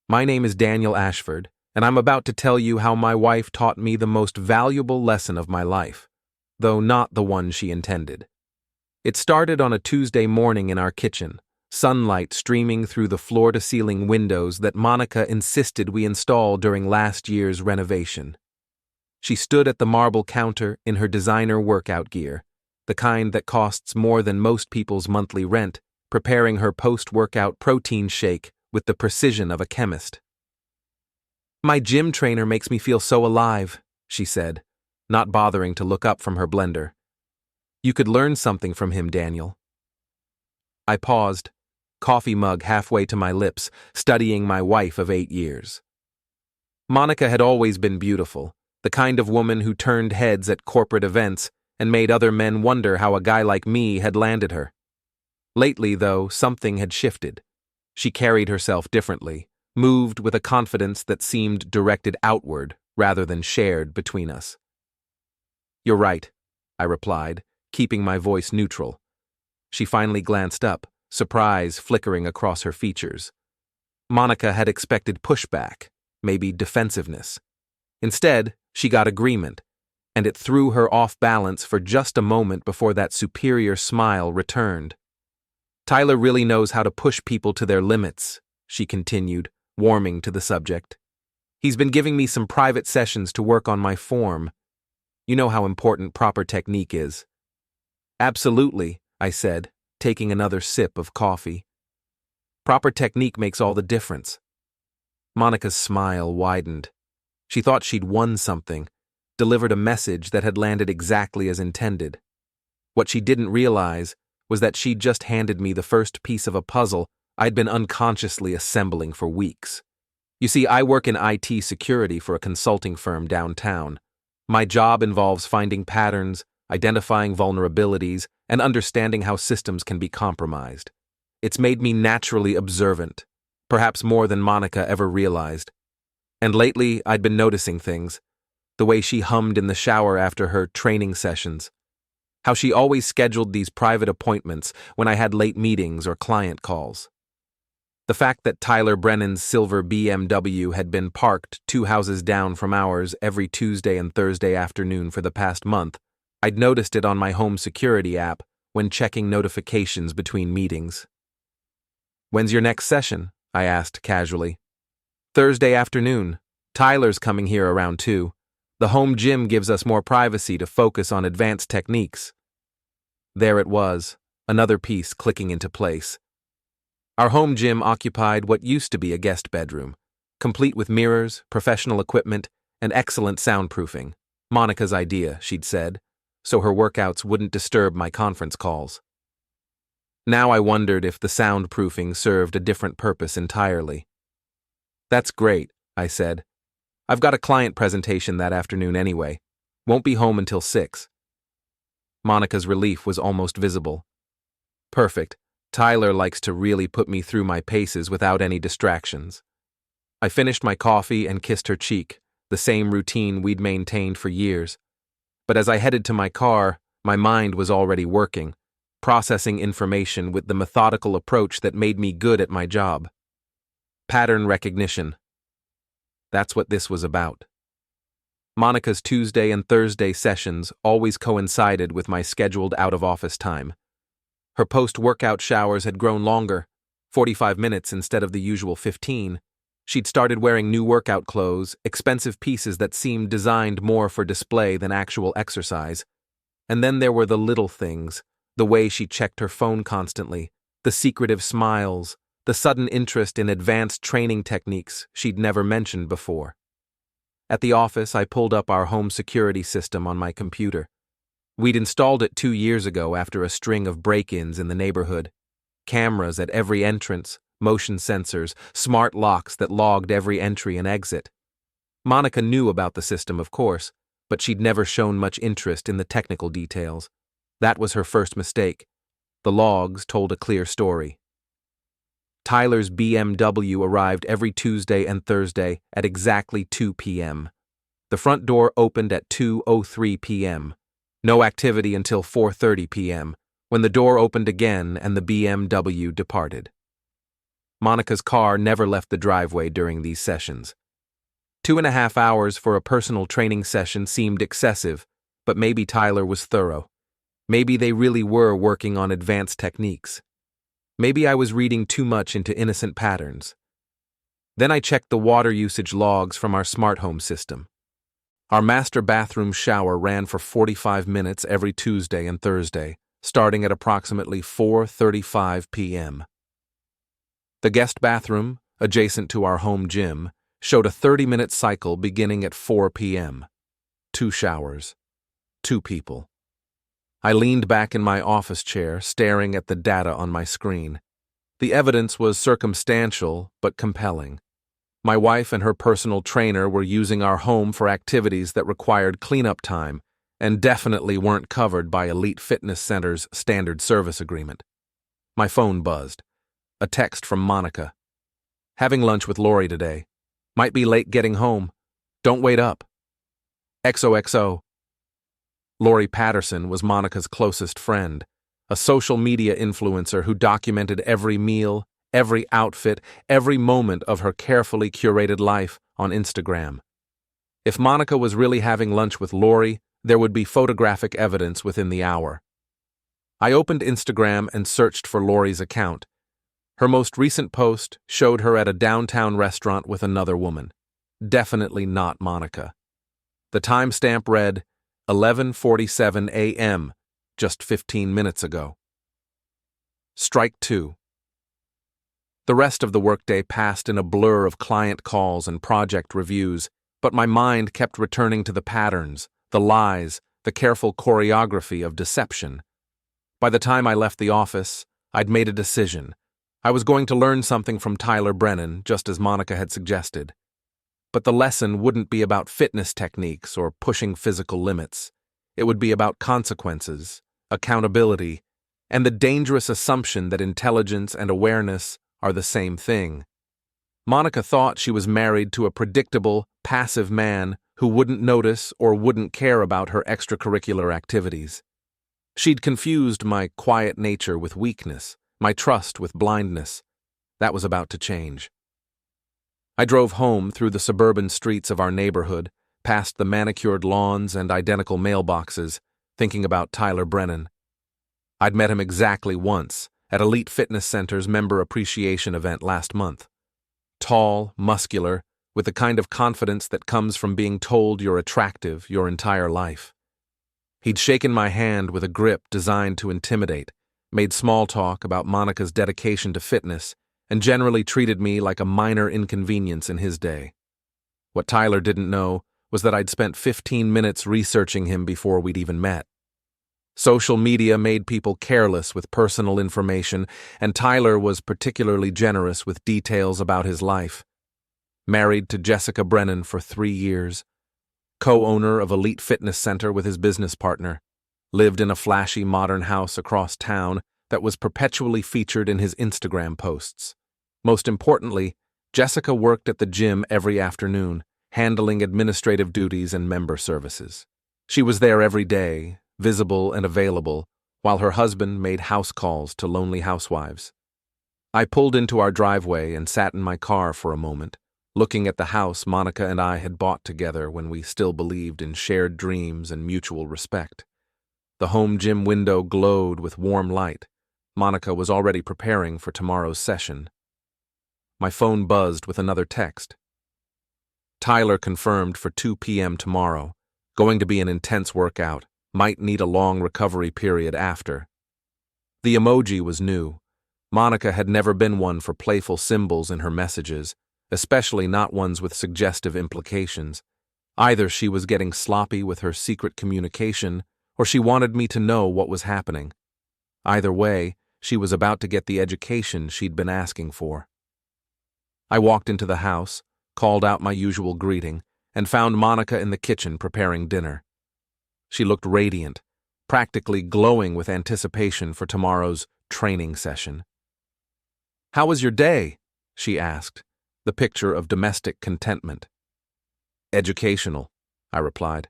My name is Daniel Ashford, and I'm about to tell you how my wife taught me the most valuable lesson of my life, though not the one she intended. It started on a Tuesday morning in our kitchen, sunlight streaming through the floor-to-ceiling windows that Monica insisted we install during last year's renovation. She stood at the marble counter in her designer workout gear, the kind that costs more than most people's monthly rent, preparing her post-workout protein shake with the precision of a chemist. "My gym trainer makes me feel so alive," she said, not bothering to look up from her blender. "You could learn something from him, Daniel." I paused, coffee mug halfway to my lips, studying my wife of 8 years. Monica had always been beautiful, the kind of woman who turned heads at corporate events and made other men wonder how a guy like me had landed her. Lately, though, something had shifted. She carried herself differently, moved with a confidence that seemed directed outward rather than shared between us. "You're right," I replied, keeping my voice neutral. She finally glanced up, surprise flickering across her features. Monica had expected pushback, maybe defensiveness. Instead, she got agreement, and it threw her off balance for just a moment before that superior smile returned. "Tyler really knows how to push people to their limits," she continued, warming to the subject. "He's been giving me some private sessions to work on my form. You know how important proper technique is." "Absolutely," I said, taking another sip of coffee. "Proper technique makes all the difference." Monica's smile widened. She thought she'd won something, delivered a message that had landed exactly as intended. What she didn't realize was that she'd just handed me the first piece of a puzzle I'd been unconsciously assembling for weeks. You see, I work in IT security for a consulting firm downtown. My job involves finding patterns, identifying vulnerabilities, and understanding how systems can be compromised. It's made me naturally observant, perhaps more than Monica ever realized. And lately, I'd been noticing things. The way she hummed in the shower after her training sessions. How she always scheduled these private appointments when I had late meetings or client calls. The fact that Tyler Brennan's silver BMW had been parked 2 houses down from ours every Tuesday and Thursday afternoon for the past month, I'd noticed it on my home security app when checking notifications between meetings. "When's your next session?" I asked casually. "Thursday afternoon. Tyler's coming here around 2. The home gym gives us more privacy to focus on advanced techniques." There it was, another piece clicking into place. Our home gym occupied what used to be a guest bedroom, complete with mirrors, professional equipment, and excellent soundproofing. Monica's idea, she'd said, so her workouts wouldn't disturb my conference calls. Now I wondered if the soundproofing served a different purpose entirely. "That's great," I said. "I've got a client presentation that afternoon anyway. Won't be home until 6. Monica's relief was almost visible. "Perfect. Tyler likes to really put me through my paces without any distractions." I finished my coffee and kissed her cheek, the same routine we'd maintained for years. But as I headed to my car, my mind was already working, processing information with the methodical approach that made me good at my job. Pattern recognition. That's what this was about. Monica's Tuesday and Thursday sessions always coincided with my scheduled out-of-office time. Her post-workout showers had grown longer, 45 minutes instead of the usual 15. She'd started wearing new workout clothes, expensive pieces that seemed designed more for display than actual exercise. And then there were the little things, the way she checked her phone constantly, the secretive smiles, the sudden interest in advanced training techniques she'd never mentioned before. At the office, I pulled up our home security system on my computer. We'd installed it 2 years ago after a string of break-ins in the neighborhood. Cameras at every entrance, motion sensors, smart locks that logged every entry and exit. Monica knew about the system, of course, but she'd never shown much interest in the technical details. That was her first mistake. The logs told a clear story. Tyler's BMW arrived every Tuesday and Thursday at exactly 2 p.m. The front door opened at 2:03 p.m. No activity until 4:30 p.m., when the door opened again and the BMW departed. Monica's car never left the driveway during these sessions. 2.5 hours for a personal training session seemed excessive, but maybe Tyler was thorough. Maybe they really were working on advanced techniques. Maybe I was reading too much into innocent patterns. Then I checked the water usage logs from our smart home system. Our master bathroom shower ran for 45 minutes every Tuesday and Thursday, starting at approximately 4:35 p.m. The guest bathroom, adjacent to our home gym, showed a 30-minute cycle beginning at 4 p.m. 2 showers. 2 people. I leaned back in my office chair, staring at the data on my screen. The evidence was circumstantial, but compelling. My wife and her personal trainer were using our home for activities that required cleanup time and definitely weren't covered by Elite Fitness Center's standard service agreement. My phone buzzed. A text from Monica. Having lunch with Lori today. Might be late getting home. Don't wait up. XOXO. Lori Patterson was Monica's closest friend, a social media influencer who documented every meal, every outfit, every moment of her carefully curated life on Instagram. If Monica was really having lunch with Lori, there would be photographic evidence within the hour. I opened Instagram and searched for Lori's account. Her most recent post showed her at a downtown restaurant with another woman. Definitely not Monica. The timestamp read 11:47 a.m., just 15 minutes ago. Strike 2. The rest of the workday passed in a blur of client calls and project reviews, but my mind kept returning to the patterns, the lies, the careful choreography of deception. By the time I left the office, I'd made a decision. I was going to learn something from Tyler Brennan, just as Monica had suggested. But the lesson wouldn't be about fitness techniques or pushing physical limits. It would be about consequences, accountability, and the dangerous assumption that intelligence and awareness are the same thing. Monica thought she was married to a predictable, passive man who wouldn't notice or wouldn't care about her extracurricular activities. She'd confused my quiet nature with weakness, my trust with blindness. That was about to change. I drove home through the suburban streets of our neighborhood, past the manicured lawns and identical mailboxes, thinking about Tyler Brennan. I'd met him exactly once, at Elite Fitness Center's member appreciation event last month. Tall, muscular, with the kind of confidence that comes from being told you're attractive your entire life. He'd shaken my hand with a grip designed to intimidate, made small talk about Monica's dedication to fitness, and generally treated me like a minor inconvenience in his day. What Tyler didn't know was that I'd spent 15 minutes researching him before we'd even met. Social media made people careless with personal information, and Tyler was particularly generous with details about his life. Married to Jessica Brennan for 3 years, co-owner of Elite Fitness Center with his business partner, lived in a flashy modern house across town that was perpetually featured in his Instagram posts. Most importantly, Jessica worked at the gym every afternoon, handling administrative duties and member services. She was there every day, visible and available, while her husband made house calls to lonely housewives. I pulled into our driveway and sat in my car for a moment, looking at the house Monica and I had bought together when we still believed in shared dreams and mutual respect. The home gym window glowed with warm light. Monica was already preparing for tomorrow's session. My phone buzzed with another text. Tyler confirmed for 2 p.m. tomorrow. Going to be an intense workout. Might need a long recovery period after. The emoji was new. Monica had never been one for playful symbols in her messages, especially not ones with suggestive implications. Either she was getting sloppy with her secret communication, or she wanted me to know what was happening. Either way, she was about to get the education she'd been asking for. I walked into the house, called out my usual greeting, and found Monica in the kitchen preparing dinner. She looked radiant, practically glowing with anticipation for tomorrow's training session. "How was your day?" she asked, the picture of domestic contentment. "Educational," I replied.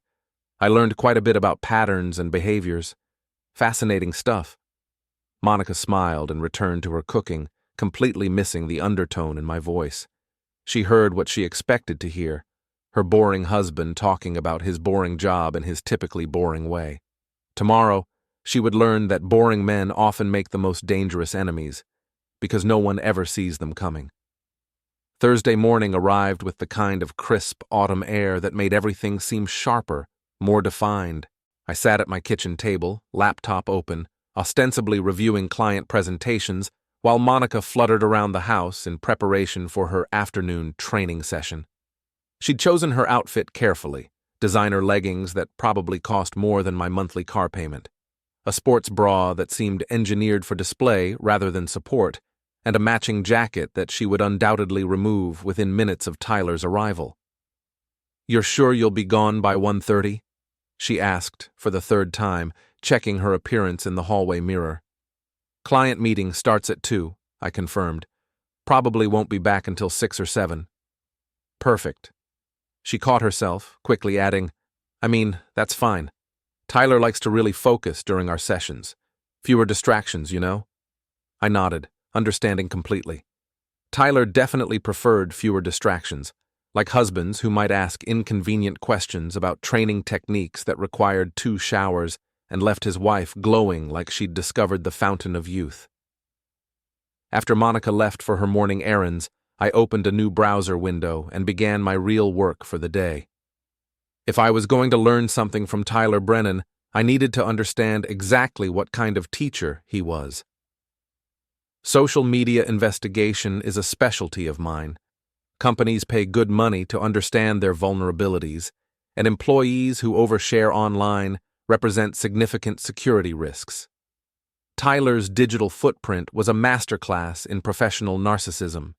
"I learned quite a bit about patterns and behaviors. Fascinating stuff." Monica smiled and returned to her cooking, completely missing the undertone in my voice. She heard what she expected to hear, her boring husband talking about his boring job in his typically boring way. Tomorrow, she would learn that boring men often make the most dangerous enemies, because no one ever sees them coming. Thursday morning arrived with the kind of crisp autumn air that made everything seem sharper, more defined. I sat at my kitchen table, laptop open, ostensibly reviewing client presentations, while Monica fluttered around the house in preparation for her afternoon training session. She'd chosen her outfit carefully, designer leggings that probably cost more than my monthly car payment, a sports bra that seemed engineered for display rather than support, and a matching jacket that she would undoubtedly remove within minutes of Tyler's arrival. "You're sure you'll be gone by 1:30? She asked, for the third time, checking her appearance in the hallway mirror. "Client meeting starts at 2, I confirmed. "Probably won't be back until 6 or 7. "Perfect." She caught herself, quickly adding, "That's fine. Tyler likes to really focus during our sessions. Fewer distractions, you know?" I nodded, understanding completely. Tyler definitely preferred fewer distractions, like husbands who might ask inconvenient questions about training techniques that required 2 showers and left his wife glowing like she'd discovered the fountain of youth. After Monica left for her morning errands, I opened a new browser window and began my real work for the day. If I was going to learn something from Tyler Brennan, I needed to understand exactly what kind of teacher he was. Social media investigation is a specialty of mine. Companies pay good money to understand their vulnerabilities, and employees who overshare online represent significant security risks. Tyler's digital footprint was a masterclass in professional narcissism.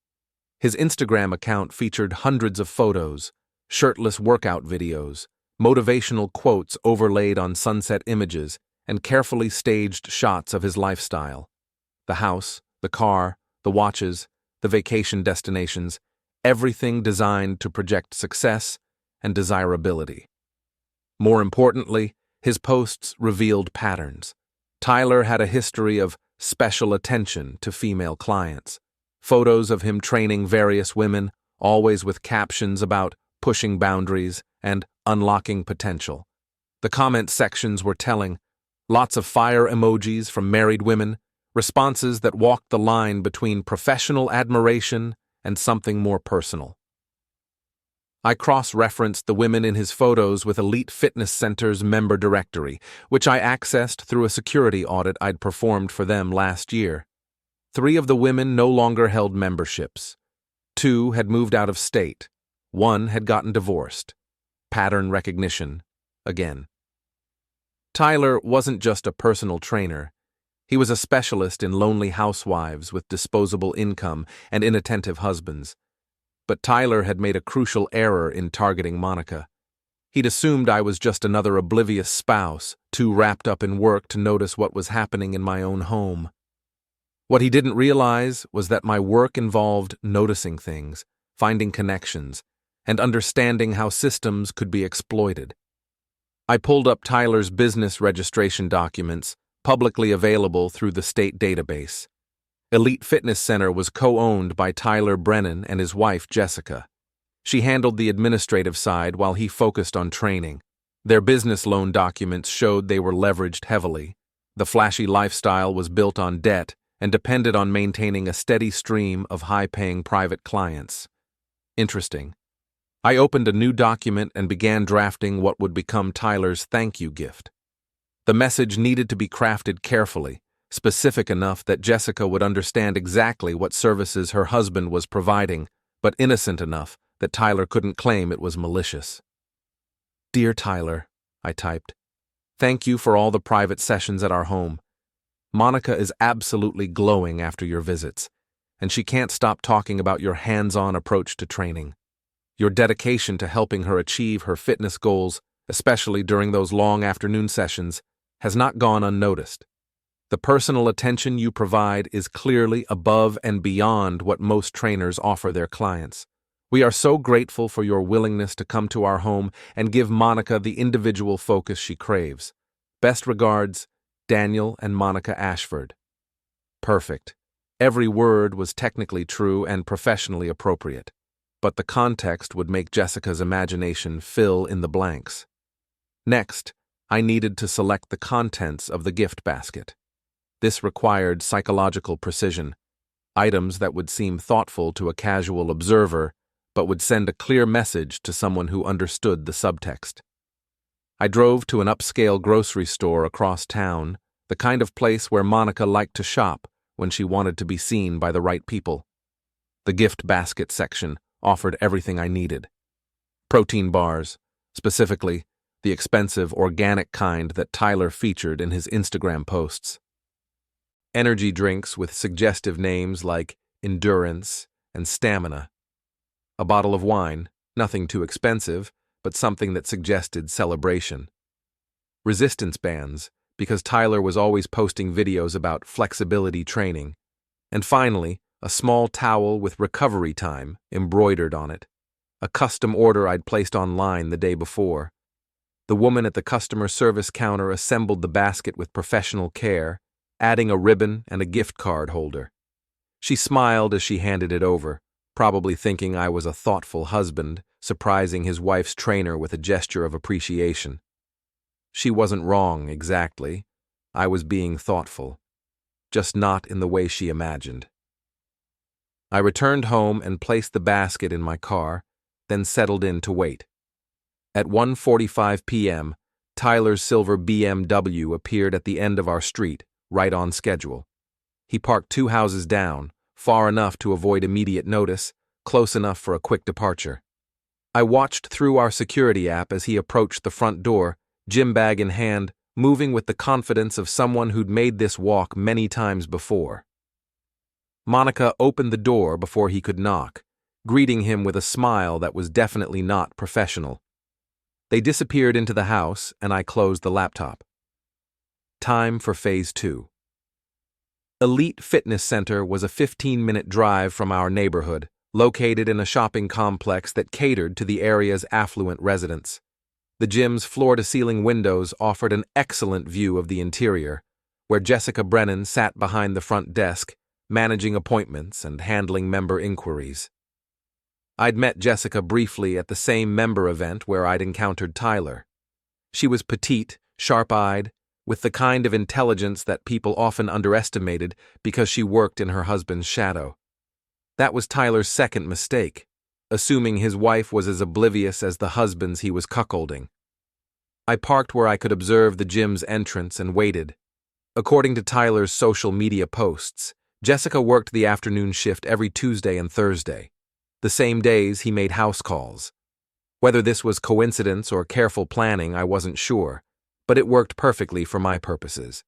His Instagram account featured hundreds of photos, shirtless workout videos, motivational quotes overlaid on sunset images, and carefully staged shots of his lifestyle. The house, the car, the watches, the vacation destinations, everything designed to project success and desirability. More importantly, his posts revealed patterns. Tyler had a history of special attention to female clients. Photos of him training various women, always with captions about pushing boundaries and unlocking potential. The comment sections were telling. Lots of fire emojis from married women, responses that walked the line between professional admiration and something more personal. I cross-referenced the women in his photos with Elite Fitness Center's member directory, which I accessed through a security audit I'd performed for them last year. 3 of the women no longer held memberships. 2 had moved out of state. 1 had gotten divorced. Pattern recognition, again. Tyler wasn't just a personal trainer. He was a specialist in lonely housewives with disposable income and inattentive husbands. But Tyler had made a crucial error in targeting Monica. He'd assumed I was just another oblivious spouse, too wrapped up in work to notice what was happening in my own home. What he didn't realize was that my work involved noticing things, finding connections, and understanding how systems could be exploited. I pulled up Tyler's business registration documents, publicly available through the state database. Elite Fitness Center was co-owned by Tyler Brennan and his wife, Jessica. She handled the administrative side while he focused on training. Their business loan documents showed they were leveraged heavily. The flashy lifestyle was built on debt and depended on maintaining a steady stream of high-paying private clients. Interesting. I opened a new document and began drafting what would become Tyler's thank you gift. The message needed to be crafted carefully, specific enough that Jessica would understand exactly what services her husband was providing, but innocent enough that Tyler couldn't claim it was malicious. "Dear Tyler," I typed, "thank you for all the private sessions at our home. Monica is absolutely glowing after your visits, and she can't stop talking about your hands-on approach to training. Your dedication to helping her achieve her fitness goals, especially during those long afternoon sessions, has not gone unnoticed. The personal attention you provide is clearly above and beyond what most trainers offer their clients. We are so grateful for your willingness to come to our home and give Monica the individual focus she craves. Best regards, Daniel and Monica Ashford." Perfect. Every word was technically true and professionally appropriate, but the context would make Jessica's imagination fill in the blanks. Next, I needed to select the contents of the gift basket. This required psychological precision, items that would seem thoughtful to a casual observer, but would send a clear message to someone who understood the subtext. I drove to an upscale grocery store across town, the kind of place where Monica liked to shop when she wanted to be seen by the right people. The gift basket section offered everything I needed. Protein bars, specifically the expensive organic kind that Tyler featured in his Instagram posts. Energy drinks with suggestive names like Endurance and Stamina. A bottle of wine, nothing too expensive, but something that suggested celebration. Resistance bands, because Tyler was always posting videos about flexibility training. And finally, a small towel with recovery time embroidered on it, a custom order I'd placed online the day before. The woman at the customer service counter assembled the basket with professional care, adding a ribbon and a gift card holder. She smiled as she handed it over, probably thinking I was a thoughtful husband, surprising his wife's trainer with a gesture of appreciation. She wasn't wrong, exactly. I was being thoughtful, just not in the way she imagined. I returned home and placed the basket in my car, then settled in to wait. At 1:45 p.m., Tyler's silver BMW appeared at the end of our street, right on schedule. He parked 2 houses down, far enough to avoid immediate notice, close enough for a quick departure. I watched through our security app as he approached the front door, gym bag in hand, moving with the confidence of someone who'd made this walk many times before. Monica opened the door before he could knock, greeting him with a smile that was definitely not professional. They disappeared into the house, and I closed the laptop. Time for Phase 2. Elite Fitness Center was a 15-minute drive from our neighborhood, located in a shopping complex that catered to the area's affluent residents. The gym's floor-to-ceiling windows offered an excellent view of the interior, where Jessica Brennan sat behind the front desk, managing appointments and handling member inquiries. I'd met Jessica briefly at the same member event where I'd encountered Tyler. She was petite, sharp-eyed, with the kind of intelligence that people often underestimated because she worked in her husband's shadow. That was Tyler's second mistake, assuming his wife was as oblivious as the husbands he was cuckolding. I parked where I could observe the gym's entrance and waited. According to Tyler's social media posts, Jessica worked the afternoon shift every Tuesday and Thursday, the same days he made house calls. Whether this was coincidence or careful planning, I wasn't sure, but it worked perfectly for my purposes.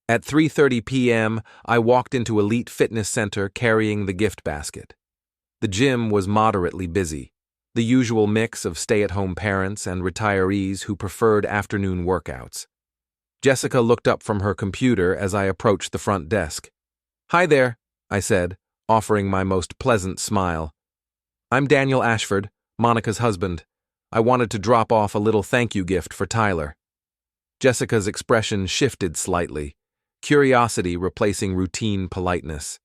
At 3:30 p.m., I walked into Elite Fitness Center carrying the gift basket. The gym was moderately busy, the usual mix of stay-at-home parents and retirees who preferred afternoon workouts. Jessica looked up from her computer as I approached the front desk. "Hi there," I said, offering my most pleasant smile. "I'm Daniel Ashford, Monica's husband. I wanted to drop off a little thank you gift for Tyler." Jessica's expression shifted slightly, curiosity replacing routine politeness.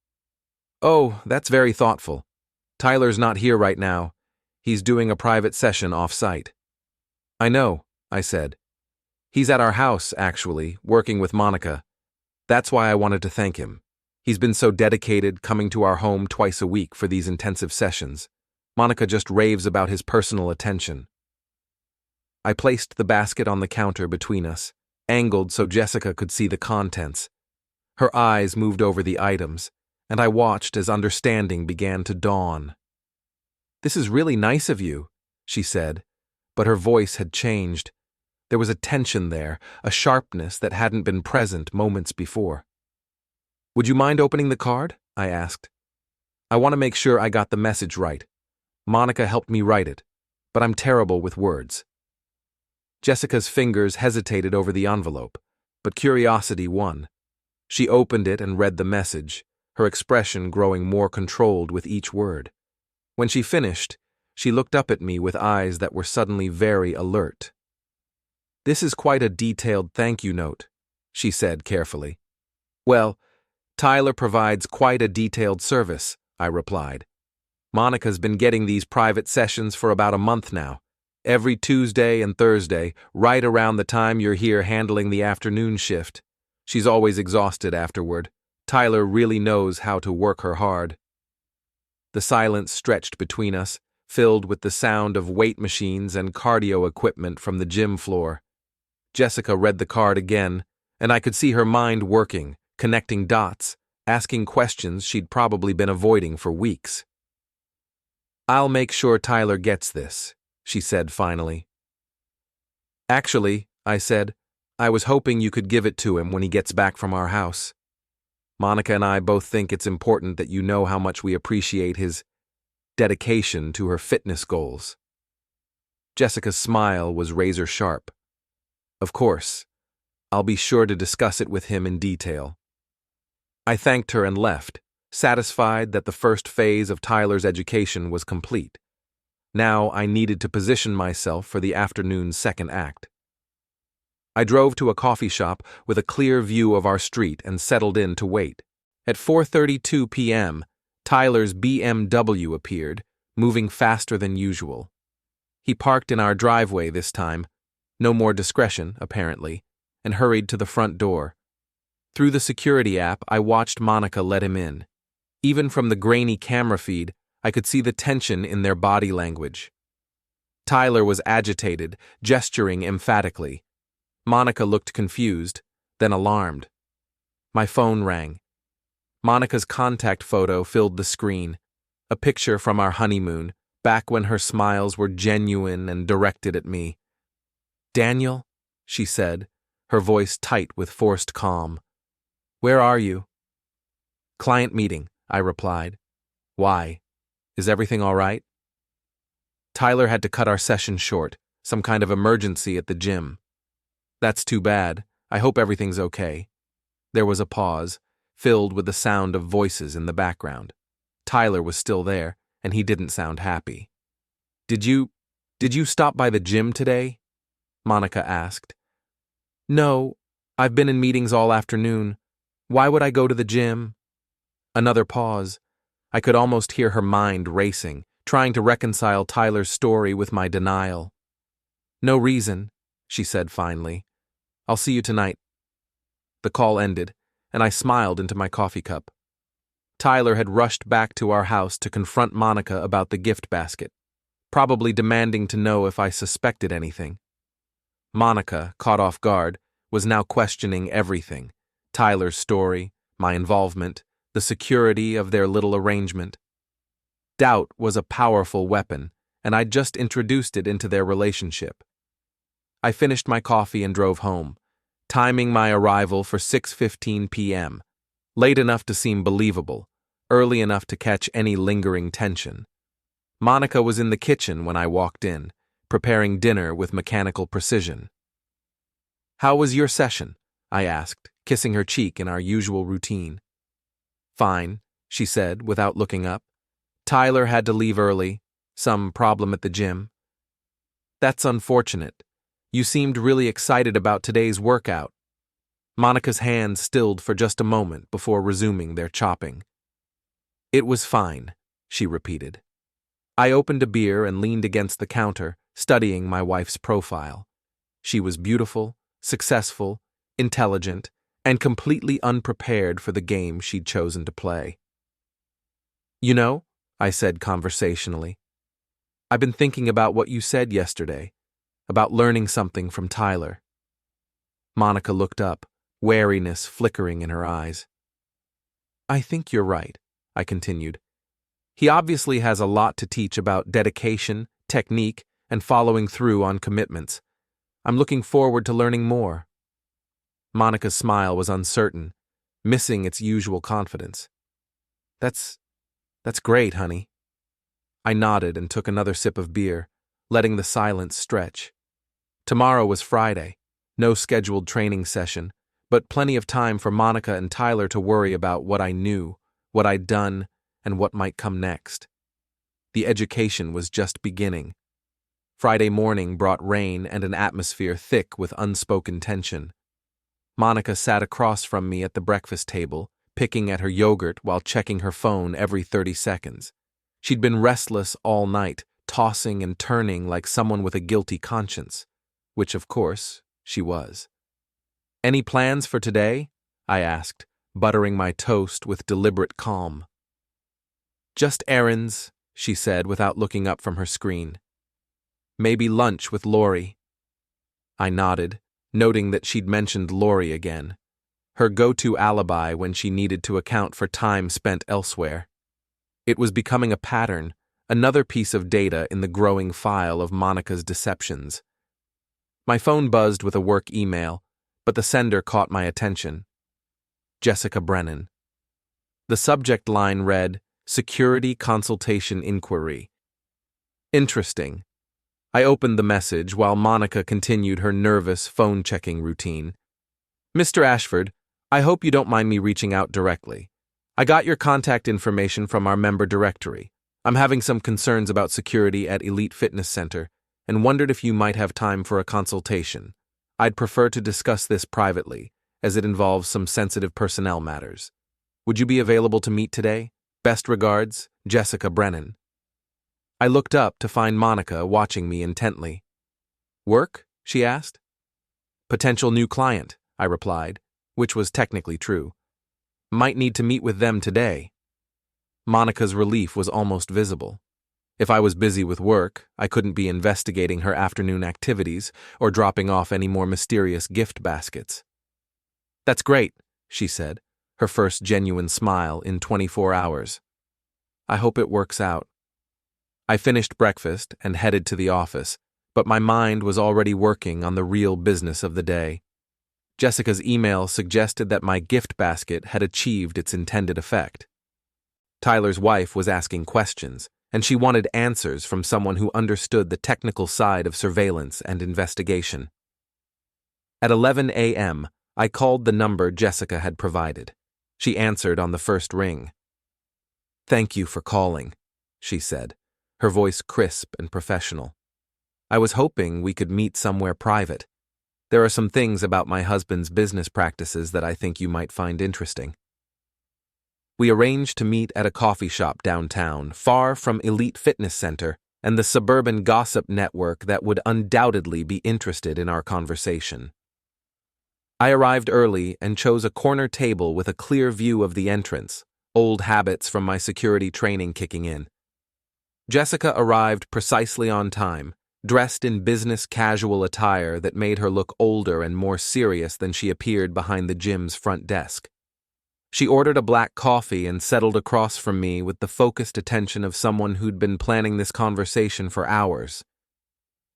"Oh, that's very thoughtful. Tyler's not here right now. He's doing a private session off-site." "I know," I said. "He's at our house, actually, working with Monica. That's why I wanted to thank him. He's been so dedicated, coming to our home twice a week for these intensive sessions. Monica just raves about his personal attention." I placed the basket on the counter between us, angled so Jessica could see the contents. Her eyes moved over the items, and I watched as understanding began to dawn. "This is really nice of you," she said, but her voice had changed. There was a tension there, a sharpness that hadn't been present moments before. "Would you mind opening the card?" I asked. "I want to make sure I got the message right. Monica helped me write it, but I'm terrible with words." Jessica's fingers hesitated over the envelope, but curiosity won. She opened it and read the message, her expression growing more controlled with each word. When she finished, she looked up at me with eyes that were suddenly very alert. "This is quite a detailed thank you note," she said carefully. "Well, Tyler provides quite a detailed service, I replied. Monica's been getting these private sessions for about a month now. Every Tuesday and Thursday, right around the time you're here handling the afternoon shift. She's always exhausted afterward. Tyler really knows how to work her hard. The silence stretched between us, filled with the sound of weight machines and cardio equipment from the gym floor. Jessica read the card again, and I could see her mind working, connecting dots, asking questions she'd probably been avoiding for weeks. "I'll make sure Tyler gets this," she said finally. "Actually," I said, "I was hoping you could give it to him when he gets back from our house. Monica and I both think it's important that you know how much we appreciate his dedication to her fitness goals." Jessica's smile was razor sharp. "Of course. I'll be sure to discuss it with him in detail." I thanked her and left, satisfied that the first phase of Tyler's education was complete. Now I needed to position myself for the afternoon's second act. I drove to a coffee shop with a clear view of our street and settled in to wait. At 4:32 p.m., Tyler's BMW appeared, moving faster than usual. He parked in our driveway this time, no more discretion, apparently, and hurried to the front door. Through the security app, I watched Monica let him in. Even from the grainy camera feed, I could see the tension in their body language. Tyler was agitated, gesturing emphatically. Monica looked confused, then alarmed. My phone rang. Monica's contact photo filled the screen, a picture from our honeymoon, back when her smiles were genuine and directed at me. "Daniel," she said, her voice tight with forced calm. "Where are you?" "Client meeting," I replied. "Why? Is everything all right?" "Tyler had to cut our session short, some kind of emergency at the gym." "That's too bad. I hope everything's okay." There was a pause, filled with the sound of voices in the background. Tyler was still there, and he didn't sound happy. Did you stop by the gym today?" Monica asked. "No, I've been in meetings all afternoon. Why would I go to the gym?" Another pause. I could almost hear her mind racing, trying to reconcile Tyler's story with my denial. "No reason," she said finally. "I'll see you tonight." The call ended, and I smiled into my coffee cup. Tyler had rushed back to our house to confront Monica about the gift basket, probably demanding to know if I suspected anything. Monica, caught off guard, was now questioning everything: Tyler's story, my involvement, the security of their little arrangement. Doubt was a powerful weapon, and I'd just introduced it into their relationship. I finished my coffee and drove home, timing my arrival for 6:15 p.m., late enough to seem believable, early enough to catch any lingering tension. Monica was in the kitchen when I walked in, preparing dinner with mechanical precision. "How was your session?" I asked, kissing her cheek in our usual routine. "Fine," she said without looking up. "Tyler had to leave early. Some problem at the gym." "That's unfortunate. You seemed really excited about today's workout." Monica's hands stilled for just a moment before resuming their chopping. "It was fine," she repeated. I opened a beer and leaned against the counter, studying my wife's profile. She was beautiful, successful, intelligent, and completely unprepared for the game she'd chosen to play. "You know," I said conversationally, "I've been thinking about what you said yesterday, about learning something from Tyler." Monica looked up, wariness flickering in her eyes. "I think you're right," I continued. "He obviously has a lot to teach about dedication, technique, and following through on commitments. I'm looking forward to learning more." Monica's smile was uncertain, missing its usual confidence. That's great, honey." I nodded and took another sip of beer, letting the silence stretch. Tomorrow was Friday, no scheduled training session, but plenty of time for Monica and Tyler to worry about what I knew, what I'd done, and what might come next. The education was just beginning. Friday morning brought rain and an atmosphere thick with unspoken tension. Monica sat across from me at the breakfast table, picking at her yogurt while checking her phone every 30 seconds. She'd been restless all night, tossing and turning like someone with a guilty conscience, which, of course, she was. "Any plans for today?" I asked, buttering my toast with deliberate calm. "Just errands," she said without looking up from her screen. "Maybe lunch with Lori." I nodded, noting that she'd mentioned Lori again, her go-to alibi when she needed to account for time spent elsewhere. It was becoming a pattern, another piece of data in the growing file of Monica's deceptions. My phone buzzed with a work email, but the sender caught my attention. Jessica Brennan. The subject line read, "Security Consultation Inquiry." Interesting. I opened the message while Monica continued her nervous phone-checking routine. "Mr. Ashford, I hope you don't mind me reaching out directly. I got your contact information from our member directory. I'm having some concerns about security at Elite Fitness Center and wondered if you might have time for a consultation. I'd prefer to discuss this privately, as it involves some sensitive personnel matters. Would you be available to meet today? Best regards, Jessica Brennan." I looked up to find Monica watching me intently. "Work?" she asked. "Potential new client," I replied, which was technically true. "Might need to meet with them today." Monica's relief was almost visible. If I was busy with work, I couldn't be investigating her afternoon activities or dropping off any more mysterious gift baskets. "That's great," she said, her first genuine smile in 24 hours. "I hope it works out." I finished breakfast and headed to the office, but my mind was already working on the real business of the day. Jessica's email suggested that my gift basket had achieved its intended effect. Tyler's wife was asking questions, and she wanted answers from someone who understood the technical side of surveillance and investigation. At 11 a.m., I called the number Jessica had provided. She answered on the first ring. "Thank you for calling," she said, her voice crisp and professional. "I was hoping we could meet somewhere private. There are some things about my husband's business practices that I think you might find interesting." We arranged to meet at a coffee shop downtown, far from Elite Fitness Center and the suburban gossip network that would undoubtedly be interested in our conversation. I arrived early and chose a corner table with a clear view of the entrance, old habits from my security training kicking in. Jessica arrived precisely on time, dressed in business casual attire that made her look older and more serious than she appeared behind the gym's front desk. She ordered a black coffee and settled across from me with the focused attention of someone who'd been planning this conversation for hours.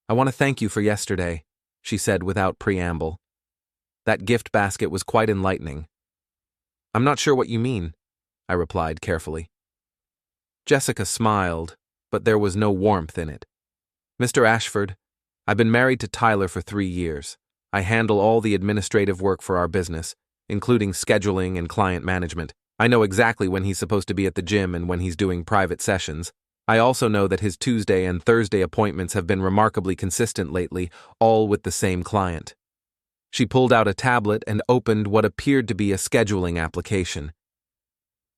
"I want to thank you for yesterday," she said without preamble. "That gift basket was quite enlightening." "I'm not sure what you mean," I replied carefully. Jessica smiled, but there was no warmth in it. "Mr. Ashford, I've been married to Tyler for 3 years. I handle all the administrative work for our business, including scheduling and client management. I know exactly when he's supposed to be at the gym and when he's doing private sessions. I also know that his Tuesday and Thursday appointments have been remarkably consistent lately, all with the same client." She pulled out a tablet and opened what appeared to be a scheduling application.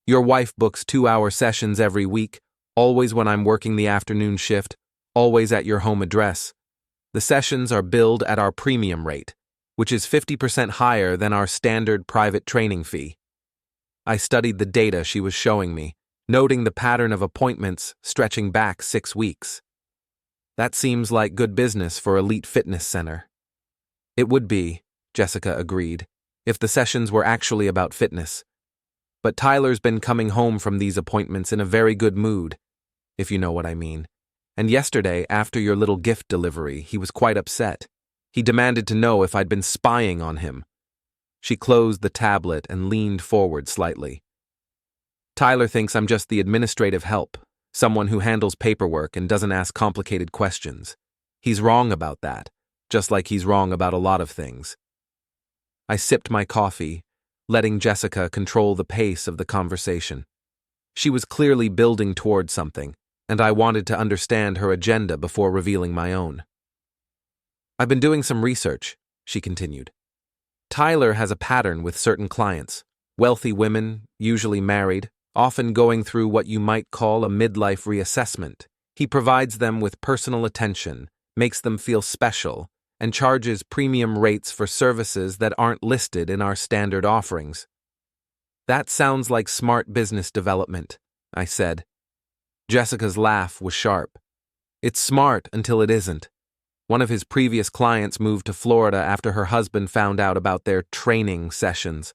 "Your wife books 2-hour sessions every week, always when I'm working the afternoon shift, always at your home address. The sessions are billed at our premium rate, which is 50% higher than our standard private training fee." I studied the data she was showing me, noting the pattern of appointments stretching back 6 weeks. "That seems like good business for Elite Fitness Center." "It would be," Jessica agreed, "if the sessions were actually about fitness. But Tyler's been coming home from these appointments in a very good mood, if you know what I mean. And yesterday, after your little gift delivery, he was quite upset. He demanded to know if I'd been spying on him." She closed the tablet and leaned forward slightly. "Tyler thinks I'm just the administrative help, someone who handles paperwork and doesn't ask complicated questions. He's wrong about that, just like he's wrong about a lot of things." I sipped my coffee, letting Jessica control the pace of the conversation. She was clearly building toward something, and I wanted to understand her agenda before revealing my own. "I've been doing some research," she continued. "Tyler has a pattern with certain clients, Wealthy women, usually married, often going through what you might call a midlife reassessment. He provides them with personal attention, makes them feel special, and charges premium rates for services that aren't listed in our standard offerings. That sounds like smart business development, I said. Jessica's laugh was sharp. It's smart until it isn't. One of his previous clients moved to Florida after her husband found out about their training sessions.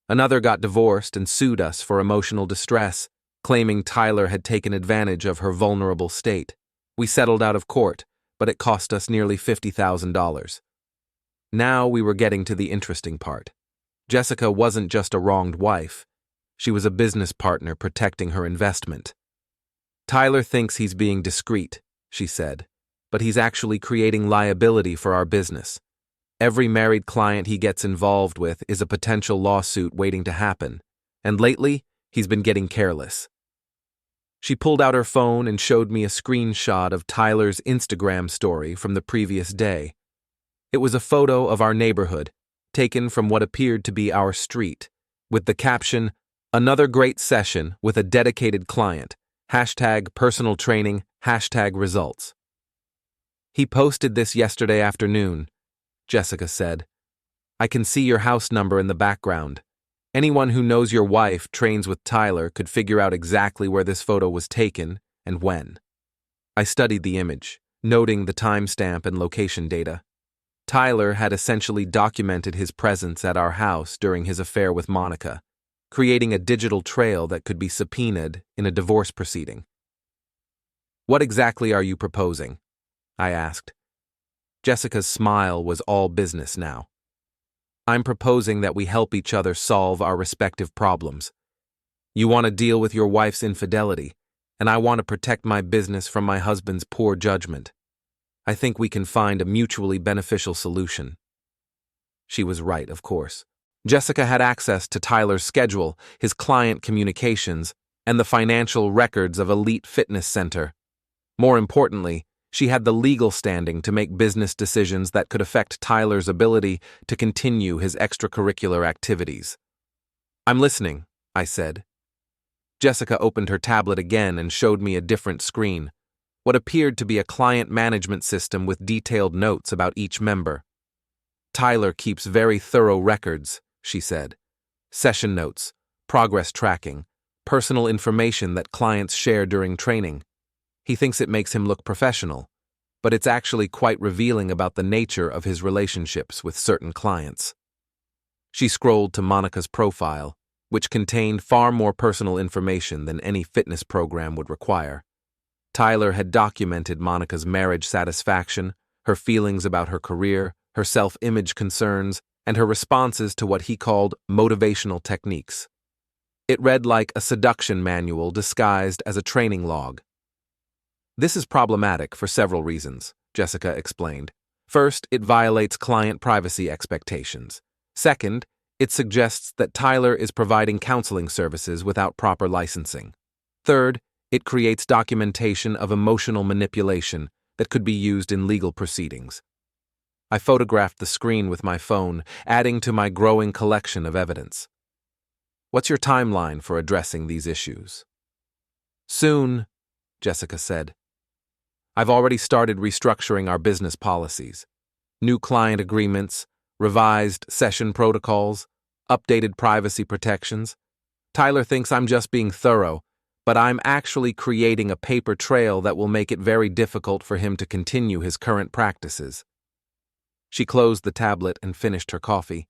Another got divorced and sued us for emotional distress, claiming Tyler had taken advantage of her vulnerable state. We settled out of court, but it cost us nearly $50,000. Now we were getting to the interesting part. Jessica wasn't just a wronged wife. She was a business partner protecting her investment. Tyler thinks he's being discreet, she said, but he's actually creating liability for our business. Every married client he gets involved with is a potential lawsuit waiting to happen, and lately, he's been getting careless. She pulled out her phone and showed me a screenshot of Tyler's Instagram story from the previous day. It was a photo of our neighborhood, taken from what appeared to be our street, with the caption, "Another great session with a dedicated client, #personal training, #results. He posted this yesterday afternoon, Jessica said. I can see your house number in the background. Anyone who knows your wife trains with Tyler could figure out exactly where this photo was taken and when. I studied the image, noting the timestamp and location data. Tyler had essentially documented his presence at our house during his affair with Monica, creating a digital trail that could be subpoenaed in a divorce proceeding. What exactly are you proposing? I asked. Jessica's smile was all business now. I'm proposing that we help each other solve our respective problems. You want to deal with your wife's infidelity, and I want to protect my business from my husband's poor judgment. I think we can find a mutually beneficial solution. She was right, of course. Jessica had access to Tyler's schedule, his client communications, and the financial records of Elite Fitness Center. More importantly, she had the legal standing to make business decisions that could affect Tyler's ability to continue his extracurricular activities. I'm listening, I said. Jessica opened her tablet again and showed me a different screen, what appeared to be a client management system with detailed notes about each member. Tyler keeps very thorough records, she said. Session notes, progress tracking, personal information that clients share during training. He thinks it makes him look professional, but it's actually quite revealing about the nature of his relationships with certain clients. She scrolled to Monica's profile, which contained far more personal information than any fitness program would require. Tyler had documented Monica's marriage satisfaction, her feelings about her career, her self-image concerns, and her responses to what he called motivational techniques. It read like a seduction manual disguised as a training log. This is problematic for several reasons, Jessica explained. First, it violates client privacy expectations. Second, it suggests that Tyler is providing counseling services without proper licensing. Third, it creates documentation of emotional manipulation that could be used in legal proceedings. I photographed the screen with my phone, adding to my growing collection of evidence. What's your timeline for addressing these issues? Soon, Jessica said. I've already started restructuring our business policies. New client agreements, revised session protocols, updated privacy protections. Tyler thinks I'm just being thorough, but I'm actually creating a paper trail that will make it very difficult for him to continue his current practices. She closed the tablet and finished her coffee.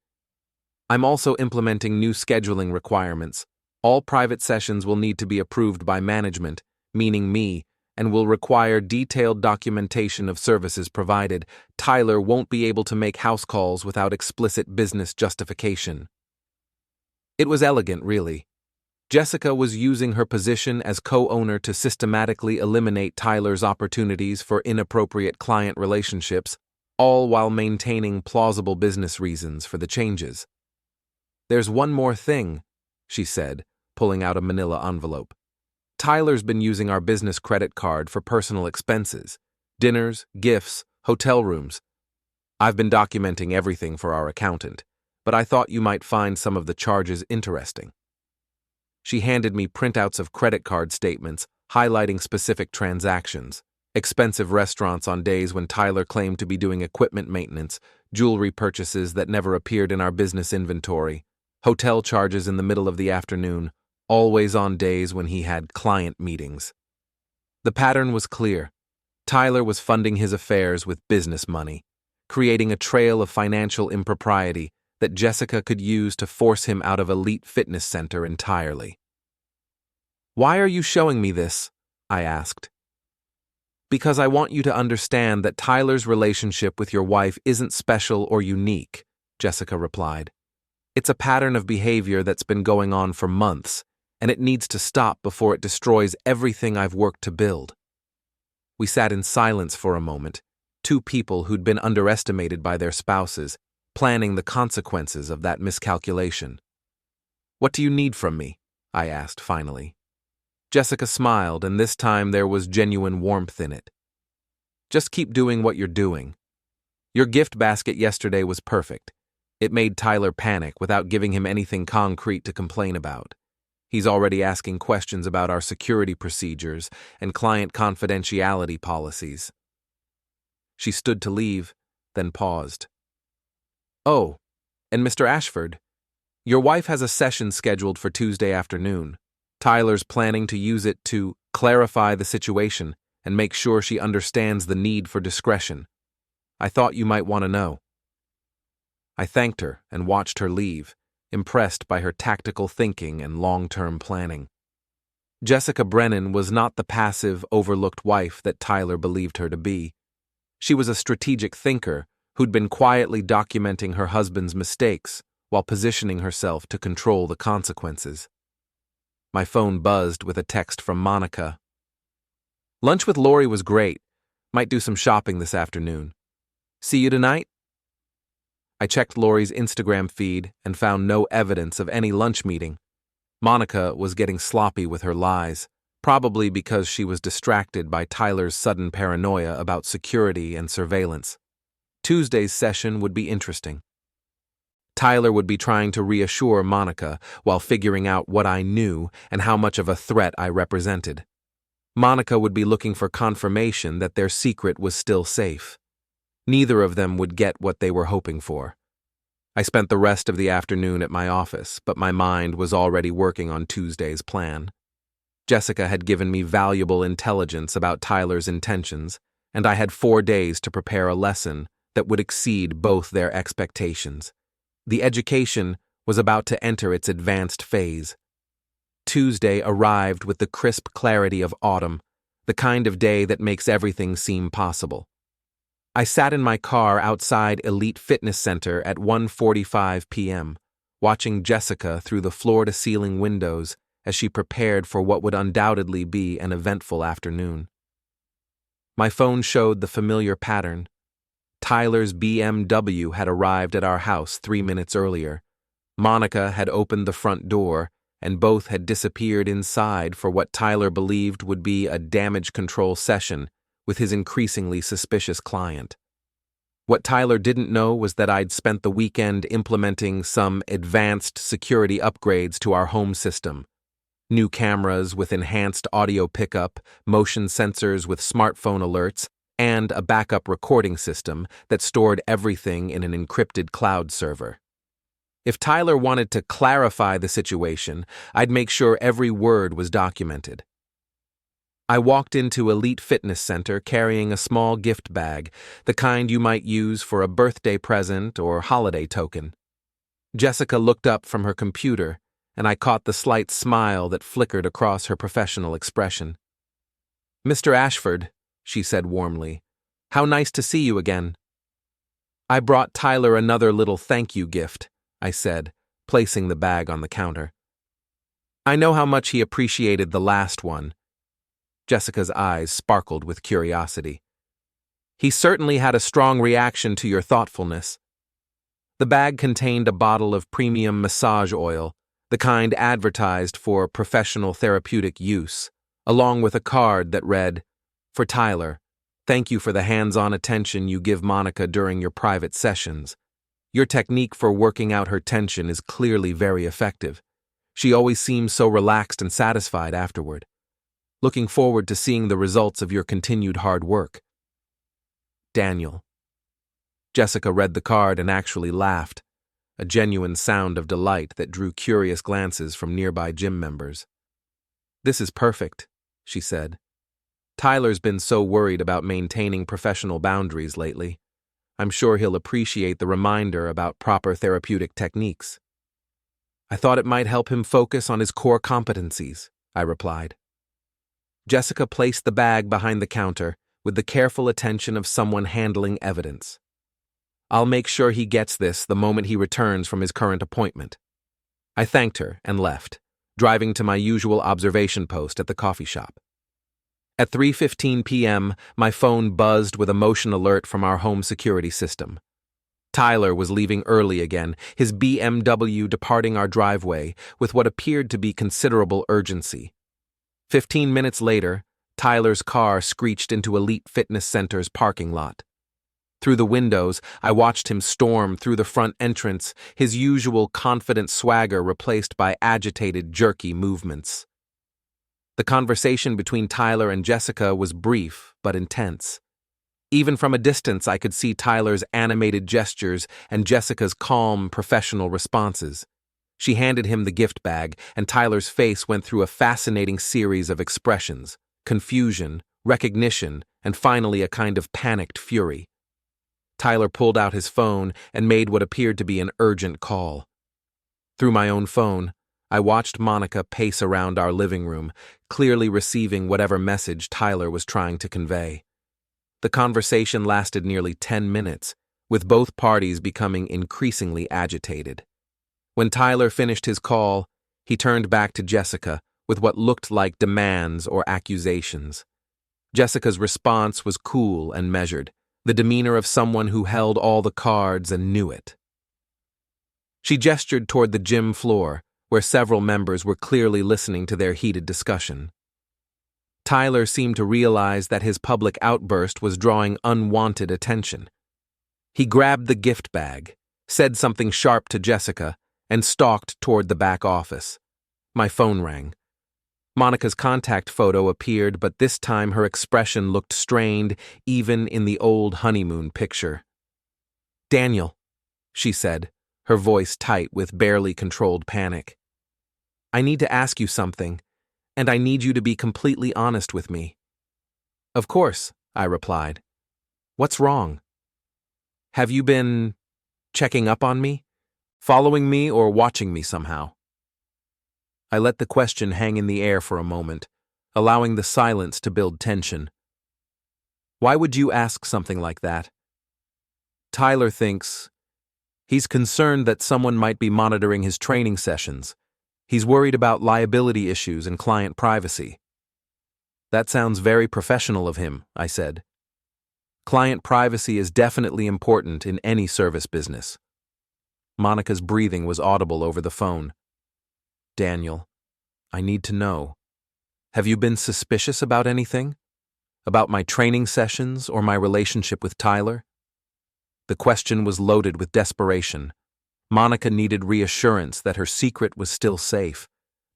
I'm also implementing new scheduling requirements. All private sessions will need to be approved by management, meaning me, and will require detailed documentation of services provided. Tyler won't be able to make house calls without explicit business justification. It was elegant, really. Jessica was using her position as co-owner to systematically eliminate Tyler's opportunities for inappropriate client relationships, all while maintaining plausible business reasons for the changes. There's one more thing, she said, pulling out a manila envelope. Tyler's been using our business credit card for personal expenses, dinners, gifts, hotel rooms. I've been documenting everything for our accountant, but I thought you might find some of the charges interesting. She handed me printouts of credit card statements highlighting specific transactions, expensive restaurants on days when Tyler claimed to be doing equipment maintenance, jewelry purchases that never appeared in our business inventory, hotel charges in the middle of the afternoon, always on days when he had client meetings. The pattern was clear. Tyler was funding his affairs with business money, creating a trail of financial impropriety that Jessica could use to force him out of Elite Fitness Center entirely. "Why are you showing me this?" I asked. "Because I want you to understand that Tyler's relationship with your wife isn't special or unique," Jessica replied. "It's a pattern of behavior that's been going on for months, and it needs to stop before it destroys everything I've worked to build." We sat in silence for a moment, two people who'd been underestimated by their spouses, planning the consequences of that miscalculation. "What do you need from me?" I asked finally. Jessica smiled, and this time there was genuine warmth in it. "Just keep doing what you're doing. Your gift basket yesterday was perfect. It made Tyler panic without giving him anything concrete to complain about. He's already asking questions about our security procedures and client confidentiality policies." She stood to leave, then paused. "Oh, and Mr. Ashford, your wife has a session scheduled for Tuesday afternoon. Tyler's planning to use it to clarify the situation and make sure she understands the need for discretion. I thought you might want to know." I thanked her and watched her leave, impressed by her tactical thinking and long-term planning. Jessica Brennan was not the passive, overlooked wife that Tyler believed her to be. She was a strategic thinker who'd been quietly documenting her husband's mistakes while positioning herself to control the consequences. My phone buzzed with a text from Monica. "Lunch with Lori was great. Might do some shopping this afternoon. See you tonight?" I checked Lori's Instagram feed and found no evidence of any lunch meeting. Monica was getting sloppy with her lies, probably because she was distracted by Tyler's sudden paranoia about security and surveillance. Tuesday's session would be interesting. Tyler would be trying to reassure Monica while figuring out what I knew and how much of a threat I represented. Monica would be looking for confirmation that their secret was still safe. Neither of them would get what they were hoping for. I spent the rest of the afternoon at my office, but my mind was already working on Tuesday's plan. Jessica had given me valuable intelligence about Tyler's intentions, and I had 4 days to prepare a lesson that would exceed both their expectations. The education was about to enter its advanced phase. Tuesday arrived with the crisp clarity of autumn, the kind of day that makes everything seem possible. I sat in my car outside Elite Fitness Center at 1:45 p.m., watching Jessica through the floor-to-ceiling windows as she prepared for what would undoubtedly be an eventful afternoon. My phone showed the familiar pattern. Tyler's BMW had arrived at our house 3 minutes earlier. Monica had opened the front door, and both had disappeared inside for what Tyler believed would be a damage control session with his increasingly suspicious client. What Tyler didn't know was that I'd spent the weekend implementing some advanced security upgrades to our home system. New cameras with enhanced audio pickup, motion sensors with smartphone alerts, and a backup recording system that stored everything in an encrypted cloud server. If Tyler wanted to clarify the situation, I'd make sure every word was documented. I walked into Elite Fitness Center carrying a small gift bag, the kind you might use for a birthday present or holiday token. Jessica looked up from her computer, and I caught the slight smile that flickered across her professional expression. "Mr. Ashford," she said warmly, "how nice to see you again." "I brought Tyler another little thank you gift," I said, placing the bag on the counter. "I know how much he appreciated the last one." Jessica's eyes sparkled with curiosity. "He certainly had a strong reaction to your thoughtfulness." The bag contained a bottle of premium massage oil, the kind advertised for professional therapeutic use, along with a card that read, "For Tyler, thank you for the hands-on attention you give Monica during your private sessions. Your technique for working out her tension is clearly very effective. She always seems so relaxed and satisfied afterward. Looking forward to seeing the results of your continued hard work. Daniel. Jessica read the card and actually laughed, a genuine sound of delight that drew curious glances from nearby gym members. "This is perfect," she said. "Tyler's been so worried about maintaining professional boundaries lately. I'm sure he'll appreciate the reminder about proper therapeutic techniques." "I thought it might help him focus on his core competencies," I replied. Jessica placed the bag behind the counter with the careful attention of someone handling evidence. "I'll make sure he gets this the moment he returns from his current appointment." I thanked her and left, driving to my usual observation post at the coffee shop. At 3:15 p.m., my phone buzzed with a motion alert from our home security system. Tyler was leaving early again, his BMW departing our driveway with what appeared to be considerable urgency. 15 minutes later, Tyler's car screeched into Elite Fitness Center's parking lot. Through the windows, I watched him storm through the front entrance, his usual confident swagger replaced by agitated, jerky movements. The conversation between Tyler and Jessica was brief but intense. Even from a distance, I could see Tyler's animated gestures and Jessica's calm, professional responses. She handed him the gift bag, and Tyler's face went through a fascinating series of expressions: confusion, recognition, and finally a kind of panicked fury. Tyler pulled out his phone and made what appeared to be an urgent call. Through my own phone, I watched Monica pace around our living room, clearly receiving whatever message Tyler was trying to convey. The conversation lasted nearly 10 minutes, with both parties becoming increasingly agitated. When Tyler finished his call, he turned back to Jessica with what looked like demands or accusations. Jessica's response was cool and measured, the demeanor of someone who held all the cards and knew it. She gestured toward the gym floor, where several members were clearly listening to their heated discussion. Tyler seemed to realize that his public outburst was drawing unwanted attention. He grabbed the gift bag, said something sharp to Jessica, and stalked toward the back office. My phone rang. Monica's contact photo appeared, but this time her expression looked strained, even in the old honeymoon picture. "Daniel," she said, her voice tight with barely controlled panic. "I need to ask you something, and I need you to be completely honest with me." "Of course," I replied. "What's wrong? Have you been checking up on me, following me, or watching me somehow?" I let the question hang in the air for a moment, allowing the silence to build tension. "Why would you ask something like that?" "Tyler thinks he's concerned that someone might be monitoring his training sessions. He's worried about liability issues and client privacy." "That sounds very professional of him," I said. "Client privacy is definitely important in any service business." Monica's breathing was audible over the phone. "Daniel, I need to know. Have you been suspicious about anything? About my training sessions or my relationship with Tyler?" The question was loaded with desperation. Monica needed reassurance that her secret was still safe,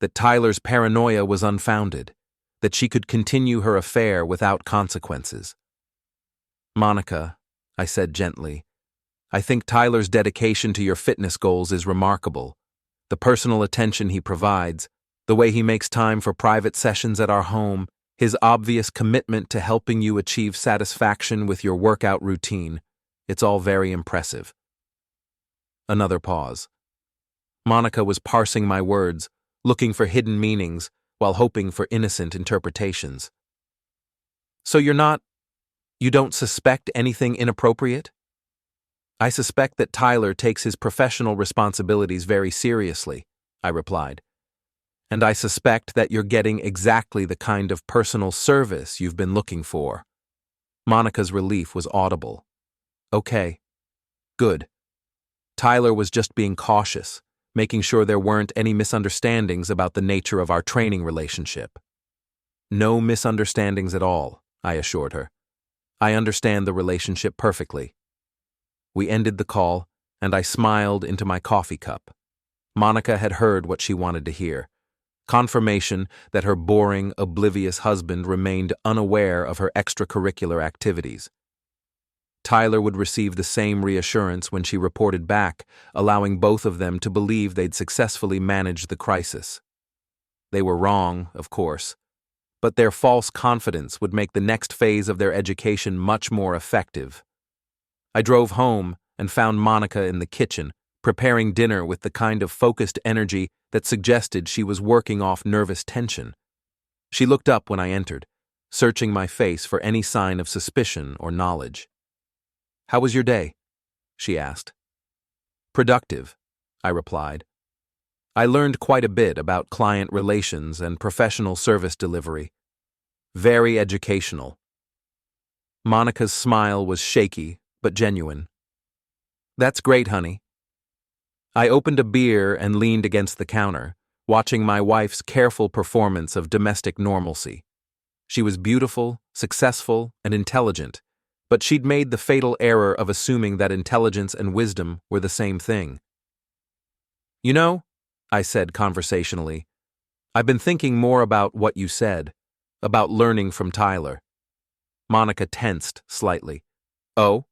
that Tyler's paranoia was unfounded, that she could continue her affair without consequences. "Monica," I said gently, "I think Tyler's dedication to your fitness goals is remarkable. The personal attention he provides, the way he makes time for private sessions at our home, his obvious commitment to helping you achieve satisfaction with your workout routine, it's all very impressive." Another pause. Monica was parsing my words, looking for hidden meanings, while hoping for innocent interpretations. "So you don't suspect anything inappropriate?" "I suspect that Tyler takes his professional responsibilities very seriously," I replied. "And I suspect that you're getting exactly the kind of personal service you've been looking for." Monica's relief was audible. "Okay. Good. Tyler was just being cautious, making sure there weren't any misunderstandings about the nature of our training relationship." "No misunderstandings at all," I assured her. "I understand the relationship perfectly." We ended the call, and I smiled into my coffee cup. Monica had heard what she wanted to hear. Confirmation that her boring, oblivious husband remained unaware of her extracurricular activities. Tyler would receive the same reassurance when she reported back, allowing both of them to believe they'd successfully managed the crisis. They were wrong, of course, but their false confidence would make the next phase of their education much more effective. I drove home and found Monica in the kitchen, preparing dinner with the kind of focused energy that suggested she was working off nervous tension. She looked up when I entered, searching my face for any sign of suspicion or knowledge. "How was your day?" she asked. "Productive," I replied. I learned quite a bit about client relations and professional service delivery. Very educational. Monica's smile was shaky, but genuine. "That's great, honey." I opened a beer and leaned against the counter, watching my wife's careful performance of domestic normalcy. She was beautiful, successful, and intelligent, but she'd made the fatal error of assuming that intelligence and wisdom were the same thing. "You know," I said conversationally, "I've been thinking more about what you said, about learning from Tyler." Monica tensed slightly. "Oh?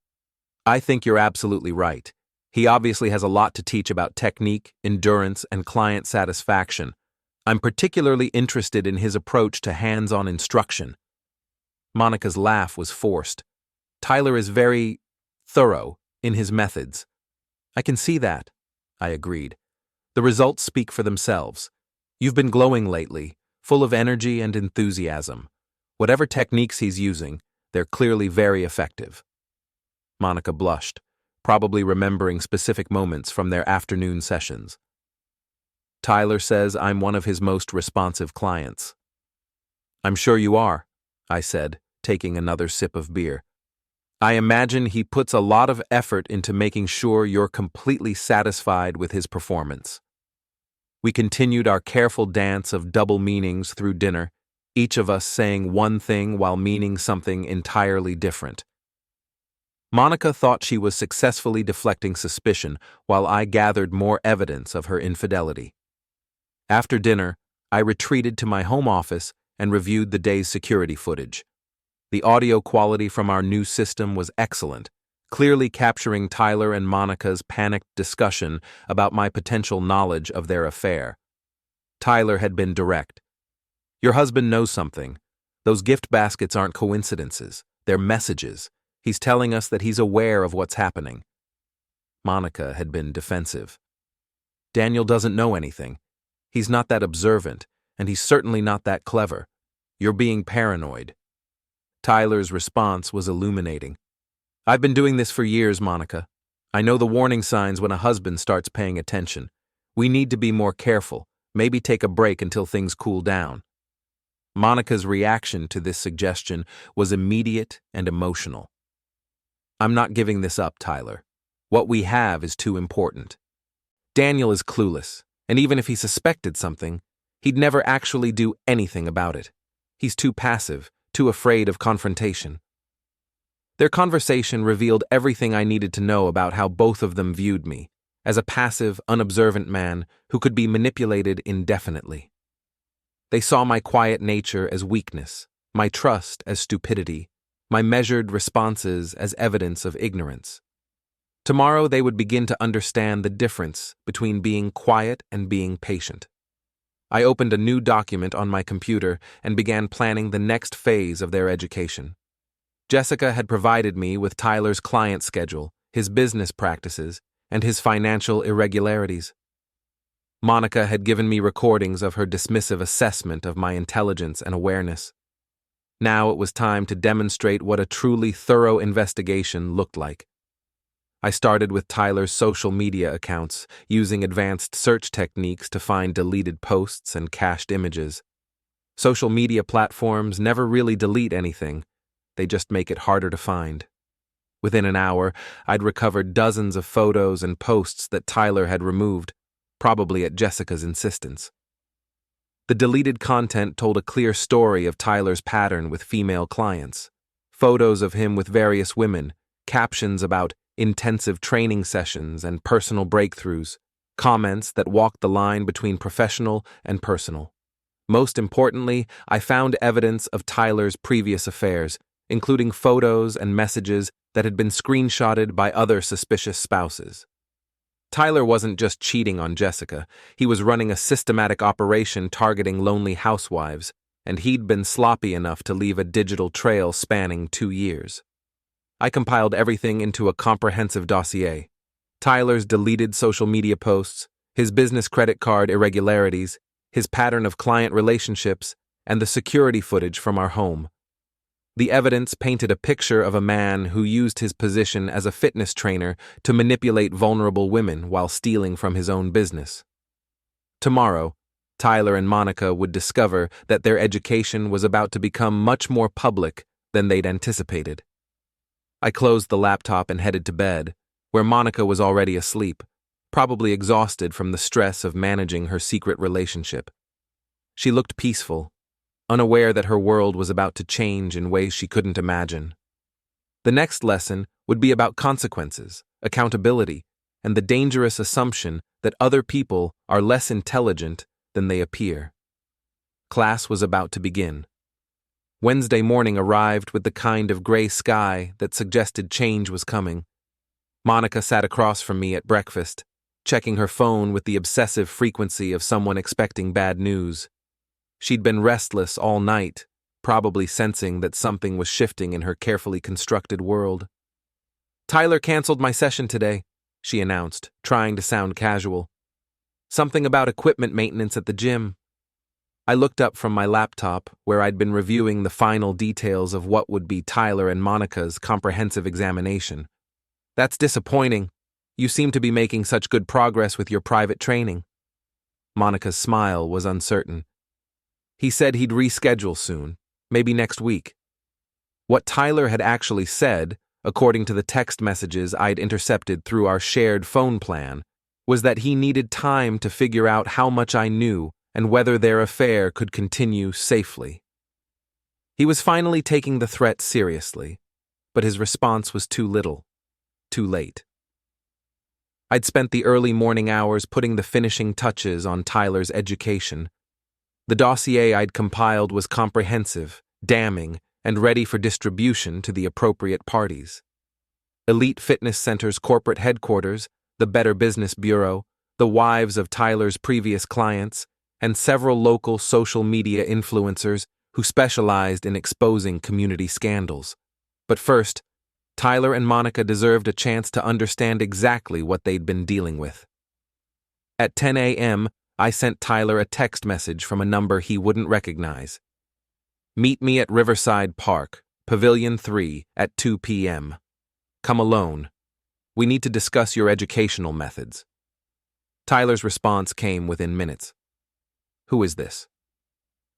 I think you're absolutely right. He obviously has a lot to teach about technique, endurance, and client satisfaction. I'm particularly interested in his approach to hands-on instruction." Monica's laugh was forced. "Tyler is very thorough in his methods." "I can see that," I agreed. "The results speak for themselves. You've been glowing lately, full of energy and enthusiasm. Whatever techniques he's using, they're clearly very effective." Monica blushed, probably remembering specific moments from their afternoon sessions. "Tyler says I'm one of his most responsive clients." "I'm sure you are," I said, taking another sip of beer. "I imagine he puts a lot of effort into making sure you're completely satisfied with his performance." We continued our careful dance of double meanings through dinner, each of us saying one thing while meaning something entirely different. Monica thought she was successfully deflecting suspicion, while I gathered more evidence of her infidelity. After dinner, I retreated to my home office and reviewed the day's security footage. The audio quality from our new system was excellent, clearly capturing Tyler and Monica's panicked discussion about my potential knowledge of their affair. Tyler had been direct. "Your husband knows something. Those gift baskets aren't coincidences. They're messages. He's telling us that he's aware of what's happening." Monica had been defensive. "Daniel doesn't know anything. He's not that observant, and he's certainly not that clever. You're being paranoid." Tyler's response was illuminating. "I've been doing this for years, Monica. I know the warning signs when a husband starts paying attention. We need to be more careful, maybe take a break until things cool down." Monica's reaction to this suggestion was immediate and emotional. "I'm not giving this up, Tyler. What we have is too important. Daniel is clueless, and even if he suspected something, he'd never actually do anything about it. He's too passive, too afraid of confrontation." Their conversation revealed everything I needed to know about how both of them viewed me, as a passive, unobservant man who could be manipulated indefinitely. They saw my quiet nature as weakness, my trust as stupidity, my measured responses as evidence of ignorance. Tomorrow they would begin to understand the difference between being quiet and being patient. I opened a new document on my computer and began planning the next phase of their education. Jessica had provided me with Tyler's client schedule, his business practices, and his financial irregularities. Monica had given me recordings of her dismissive assessment of my intelligence and awareness. Now it was time to demonstrate what a truly thorough investigation looked like. I started with Tyler's social media accounts, using advanced search techniques to find deleted posts and cached images. Social media platforms never really delete anything, they just make it harder to find. Within an hour, I'd recovered dozens of photos and posts that Tyler had removed, probably at Jessica's insistence. The deleted content told a clear story of Tyler's pattern with female clients. Photos of him with various women, captions about intensive training sessions, and personal breakthroughs, comments that walked the line between professional and personal. Most importantly, I found evidence of Tyler's previous affairs, including photos and messages that had been screenshotted by other suspicious spouses. Tyler wasn't just cheating on Jessica, he was running a systematic operation targeting lonely housewives, and he'd been sloppy enough to leave a digital trail spanning 2 years. I compiled everything into a comprehensive dossier. Tyler's deleted social media posts, his business credit card irregularities, his pattern of client relationships, and the security footage from our home. The evidence painted a picture of a man who used his position as a fitness trainer to manipulate vulnerable women while stealing from his own business. Tomorrow, Tyler and Monica would discover that their education was about to become much more public than they'd anticipated. I closed the laptop and headed to bed, where Monica was already asleep, probably exhausted from the stress of managing her secret relationship. She looked peaceful, unaware that her world was about to change in ways she couldn't imagine. The next lesson would be about consequences, accountability, and the dangerous assumption that other people are less intelligent than they appear. Class was about to begin. Wednesday morning arrived with the kind of gray sky that suggested change was coming. Monica sat across from me at breakfast, checking her phone with the obsessive frequency of someone expecting bad news. She'd been restless all night, probably sensing that something was shifting in her carefully constructed world. "Tyler canceled my session today," she announced, trying to sound casual. "Something about equipment maintenance at the gym." I looked up from my laptop, where I'd been reviewing the final details of what would be Tyler and Monica's comprehensive examination. "That's disappointing. You seem to be making such good progress with your private training." Monica's smile was uncertain. "He said he'd reschedule soon, maybe next week." What Tyler had actually said, according to the text messages I'd intercepted through our shared phone plan, was that he needed time to figure out how much I knew and whether their affair could continue safely. He was finally taking the threat seriously, but his response was too little, too late. I'd spent the early morning hours putting the finishing touches on Tyler's education. The dossier I'd compiled was comprehensive, damning, and ready for distribution to the appropriate parties. Elite Fitness Center's corporate headquarters, the Better Business Bureau, the wives of Tyler's previous clients, and several local social media influencers who specialized in exposing community scandals. But first, Tyler and Monica deserved a chance to understand exactly what they'd been dealing with. At 10 a.m., I sent Tyler a text message from a number he wouldn't recognize. "Meet me at Riverside Park, Pavilion 3, at 2 p.m. Come alone. We need to discuss your educational methods." Tyler's response came within minutes. "Who is this?"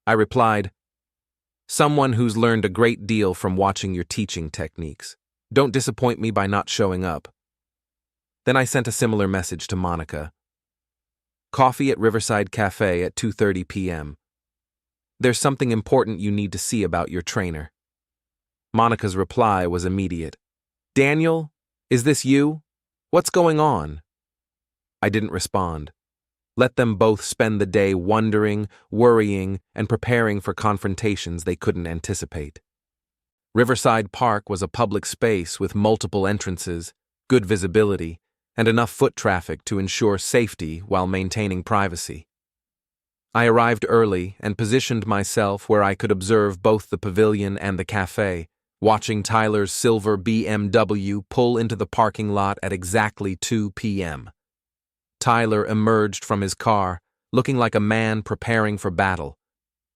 I replied, "Someone who's learned a great deal from watching your teaching techniques. Don't disappoint me by not showing up." Then I sent a similar message to Monica. "Coffee at Riverside Cafe at 2:30 p.m. There's something important you need to see about your trainer." Monica's reply was immediate. "Daniel, is this you? What's going on?" I didn't respond. Let them both spend the day wondering, worrying, and preparing for confrontations they couldn't anticipate. Riverside Park was a public space with multiple entrances, good visibility, and enough foot traffic to ensure safety while maintaining privacy. I arrived early and positioned myself where I could observe both the pavilion and the cafe, watching Tyler's silver BMW pull into the parking lot at exactly 2 p.m. Tyler emerged from his car, looking like a man preparing for battle,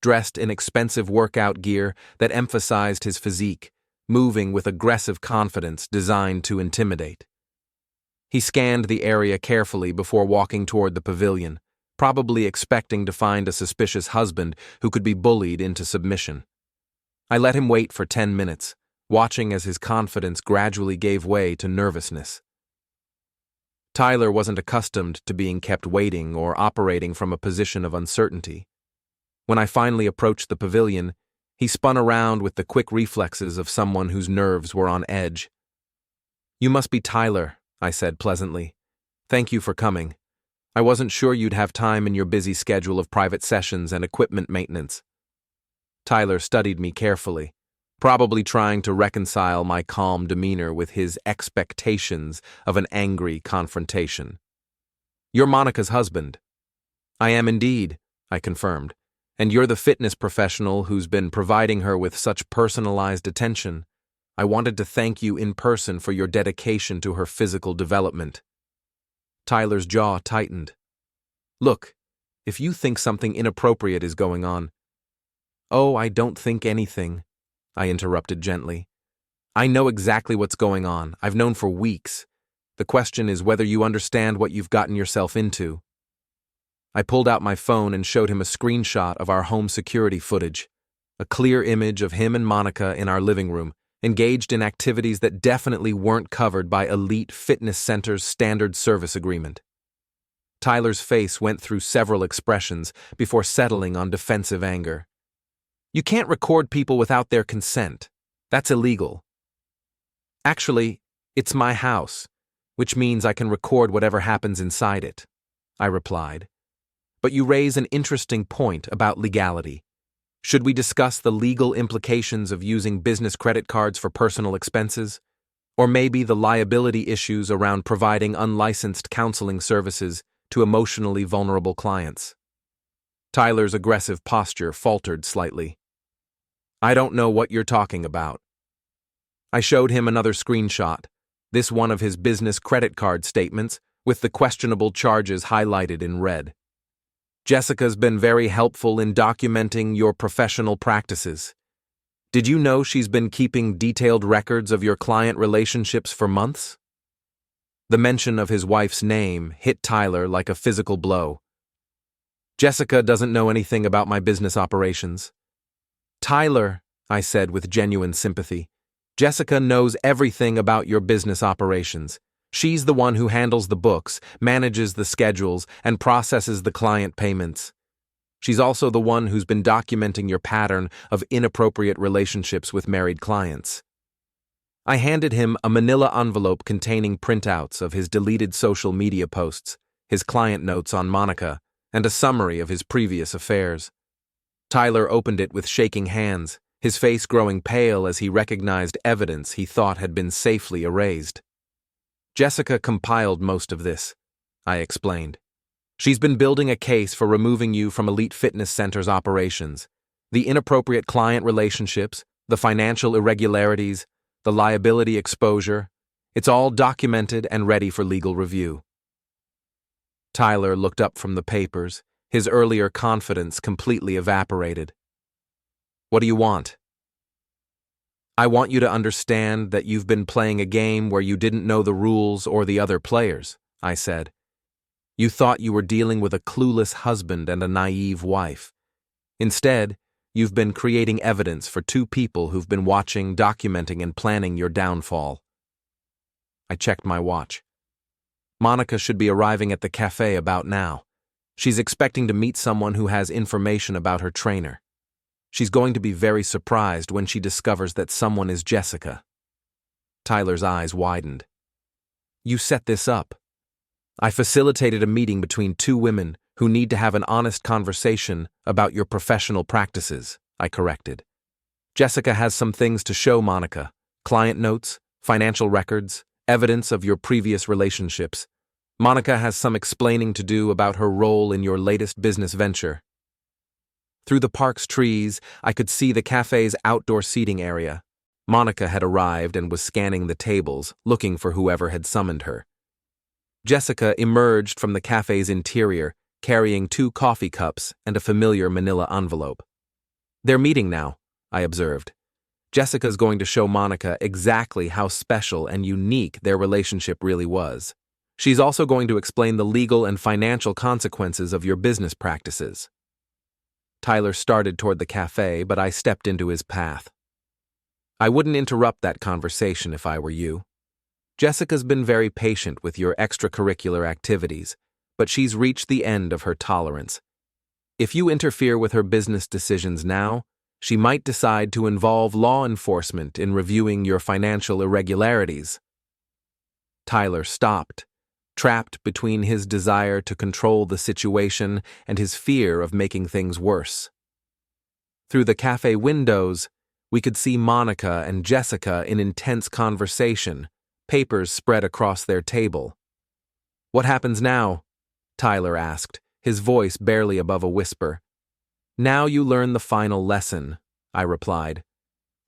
dressed in expensive workout gear that emphasized his physique, moving with aggressive confidence designed to intimidate. He scanned the area carefully before walking toward the pavilion, probably expecting to find a suspicious husband who could be bullied into submission. I let him wait for 10 minutes, watching as his confidence gradually gave way to nervousness. Tyler wasn't accustomed to being kept waiting or operating from a position of uncertainty. When I finally approached the pavilion, he spun around with the quick reflexes of someone whose nerves were on edge. "You must be Tyler," I said pleasantly. "Thank you for coming. I wasn't sure you'd have time in your busy schedule of private sessions and equipment maintenance." Tyler studied me carefully, probably trying to reconcile my calm demeanor with his expectations of an angry confrontation. "You're Monica's husband." "I am indeed," I confirmed. "And you're the fitness professional who's been providing her with such personalized attention. I wanted to thank you in person for your dedication to her physical development." Tyler's jaw tightened. "Look, if you think something inappropriate is going on—" "Oh, I don't think anything," I interrupted gently. "I know exactly what's going on. I've known for weeks. The question is whether you understand what you've gotten yourself into." I pulled out my phone and showed him a screenshot of our home security footage, a clear image of him and Monica in our living room, engaged in activities that definitely weren't covered by Elite Fitness Center's standard service agreement. Tyler's face went through several expressions before settling on defensive anger. "You can't record people without their consent. That's illegal." "Actually, it's my house, which means I can record whatever happens inside it," I replied. "But you raise an interesting point about legality. Should we discuss the legal implications of using business credit cards for personal expenses? Or maybe the liability issues around providing unlicensed counseling services to emotionally vulnerable clients?" Tyler's aggressive posture faltered slightly. "I don't know what you're talking about." I showed him another screenshot, this one of his business credit card statements with the questionable charges highlighted in red. "Jessica's been very helpful in documenting your professional practices. Did you know she's been keeping detailed records of your client relationships for months?" The mention of his wife's name hit Tyler like a physical blow. "Jessica doesn't know anything about my business operations." "Tyler," I said with genuine sympathy, "Jessica knows everything about your business operations. She's the one who handles the books, manages the schedules, and processes the client payments. She's also the one who's been documenting your pattern of inappropriate relationships with married clients." I handed him a manila envelope containing printouts of his deleted social media posts, his client notes on Monica, and a summary of his previous affairs. Tyler opened it with shaking hands, his face growing pale as he recognized evidence he thought had been safely erased. "Jessica compiled most of this," I explained. "She's been building a case for removing you from Elite Fitness Center's operations. The inappropriate client relationships, the financial irregularities, the liability exposure, it's all documented and ready for legal review." Tyler looked up from the papers, his earlier confidence completely evaporated. "What do you want?" "I want you to understand that you've been playing a game where you didn't know the rules or the other players," I said. "You thought you were dealing with a clueless husband and a naive wife. Instead, you've been creating evidence for two people who've been watching, documenting, and planning your downfall." I checked my watch. Monica should be arriving at the cafe about now. She's expecting to meet someone who has information about her trainer. She's going to be very surprised when she discovers that someone is Jessica. Tyler's eyes widened. "You set this up." "I facilitated a meeting between two women who need to have an honest conversation about your professional practices," I corrected. "Jessica has some things to show Monica: client notes, financial records, evidence of your previous relationships. Monica has some explaining to do about her role in your latest business venture." Through the park's trees, I could see the cafe's outdoor seating area. Monica had arrived and was scanning the tables, looking for whoever had summoned her. Jessica emerged from the cafe's interior, carrying 2 coffee cups and a familiar manila envelope. "They're meeting now," I observed. "Jessica's going to show Monica exactly how special and unique their relationship really was. She's also going to explain the legal and financial consequences of your business practices." Tyler started toward the cafe, but I stepped into his path. "I wouldn't interrupt that conversation if I were you. Jessica's been very patient with your extracurricular activities, but she's reached the end of her tolerance. If you interfere with her business decisions now, she might decide to involve law enforcement in reviewing your financial irregularities." Tyler stopped, trapped between his desire to control the situation and his fear of making things worse. Through the cafe windows, we could see Monica and Jessica in intense conversation, papers spread across their table. "What happens now?" Tyler asked, his voice barely above a whisper. "Now you learn the final lesson," I replied.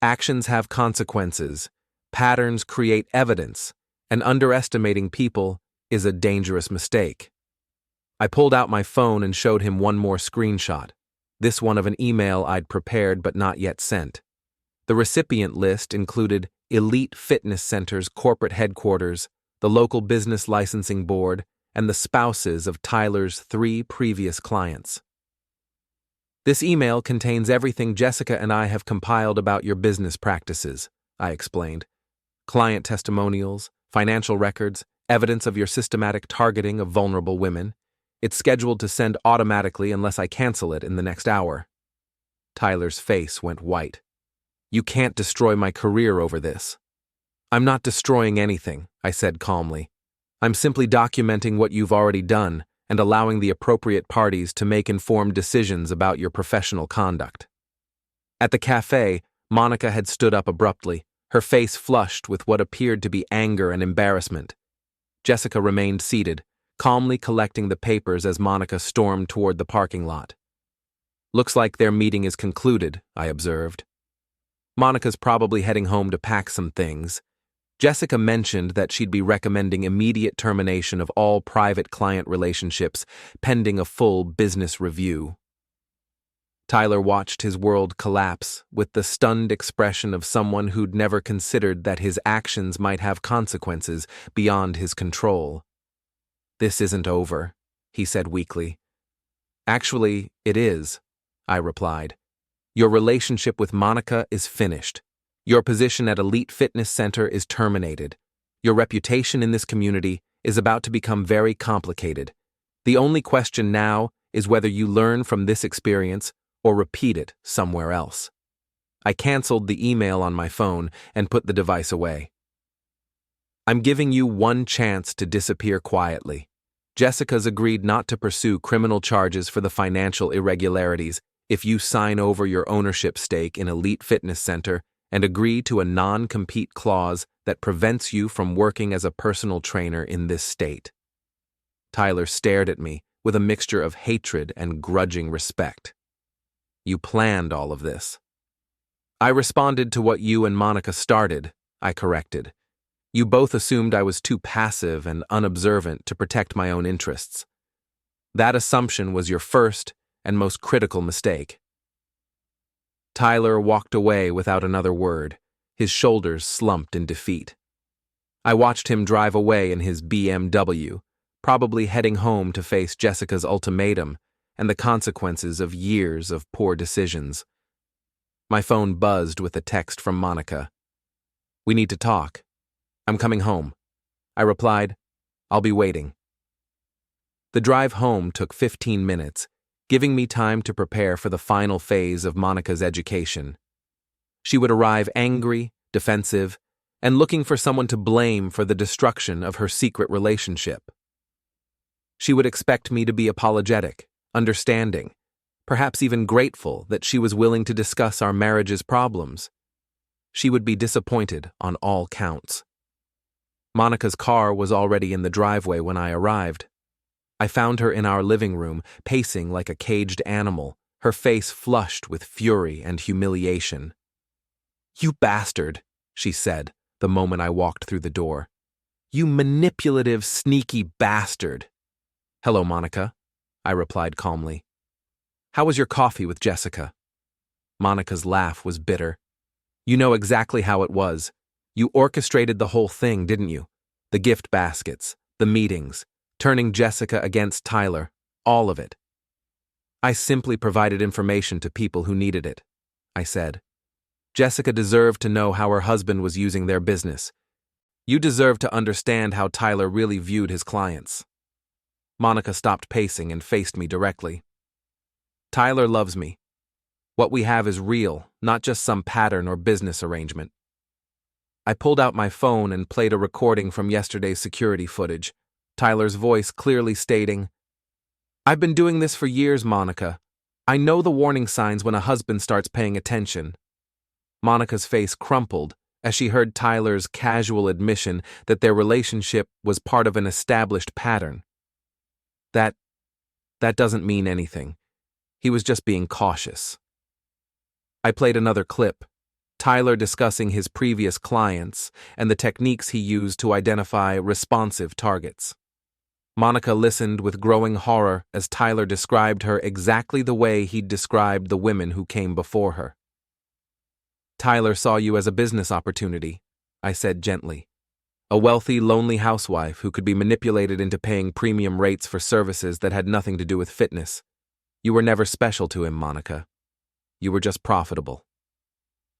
"Actions have consequences, patterns create evidence, and underestimating people is a dangerous mistake." I pulled out my phone and showed him one more screenshot, this one of an email I'd prepared but not yet sent. The recipient list included Elite Fitness Center's corporate headquarters, the local business licensing board, and the spouses of Tyler's 3 previous clients. "This email contains everything Jessica and I have compiled about your business practices," I explained. "Client testimonials, financial records, evidence of your systematic targeting of vulnerable women. It's scheduled to send automatically unless I cancel it in the next hour." Tyler's face went white. "You can't destroy my career over this." "I'm not destroying anything," I said calmly. "I'm simply documenting what you've already done and allowing the appropriate parties to make informed decisions about your professional conduct." At the cafe, Monica had stood up abruptly, her face flushed with what appeared to be anger and embarrassment. Jessica remained seated, calmly collecting the papers as Monica stormed toward the parking lot. "Looks like their meeting is concluded," I observed. "Monica's probably heading home to pack some things. Jessica mentioned that she'd be recommending immediate termination of all private client relationships pending a full business review." Tyler watched his world collapse with the stunned expression of someone who'd never considered that his actions might have consequences beyond his control. "This isn't over," he said weakly. "Actually, it is," I replied. "Your relationship with Monica is finished. Your position at Elite Fitness Center is terminated. Your reputation in this community is about to become very complicated. The only question now is whether you learn from this experience or repeat it somewhere else." I canceled the email on my phone and put the device away. "I'm giving you one chance to disappear quietly. Jessica's agreed not to pursue criminal charges for the financial irregularities if you sign over your ownership stake in Elite Fitness Center and agree to a non-compete clause that prevents you from working as a personal trainer in this state." Tyler stared at me with a mixture of hatred and grudging respect. "You planned all of this." "I responded to what you and Monica started," I corrected. "You both assumed I was too passive and unobservant to protect my own interests. That assumption was your first and most critical mistake." Tyler walked away without another word, his shoulders slumped in defeat. I watched him drive away in his BMW, probably heading home to face Jessica's ultimatum and the consequences of years of poor decisions. My phone buzzed with a text from Monica. "We need to talk. I'm coming home." I replied, "I'll be waiting." The drive home took 15 minutes, giving me time to prepare for the final phase of Monica's education. She would arrive angry, defensive, and looking for someone to blame for the destruction of her secret relationship. She would expect me to be apologetic, understanding, perhaps even grateful that she was willing to discuss our marriage's problems. She would be disappointed on all counts. Monica's car was already in the driveway when I arrived. I found her in our living room, pacing like a caged animal, her face flushed with fury and humiliation. "You bastard," she said, the moment I walked through the door. "You manipulative, sneaky bastard." "Hello, Monica," I replied calmly. "How was your coffee with Jessica?" Monica's laugh was bitter. "You know exactly how it was. You orchestrated the whole thing, didn't you? The gift baskets, the meetings, turning Jessica against Tyler, all of it." "I simply provided information to people who needed it," I said. "Jessica deserved to know how her husband was using their business. You deserve to understand how Tyler really viewed his clients." Monica stopped pacing and faced me directly. "Tyler loves me. What we have is real, not just some pattern or business arrangement." I pulled out my phone and played a recording from yesterday's security footage, Tyler's voice clearly stating, "I've been doing this for years, Monica. I know the warning signs when a husband starts paying attention." Monica's face crumpled as she heard Tyler's casual admission that their relationship was part of an established pattern. That doesn't mean anything. He was just being cautious. I played another clip, Tyler discussing his previous clients and the techniques he used to identify responsive targets. Monica listened with growing horror as Tyler described her exactly the way he'd described the women who came before her. "Tyler saw you as a business opportunity," I said gently. "A wealthy, lonely housewife who could be manipulated into paying premium rates for services that had nothing to do with fitness. You were never special to him, Monica. You were just profitable."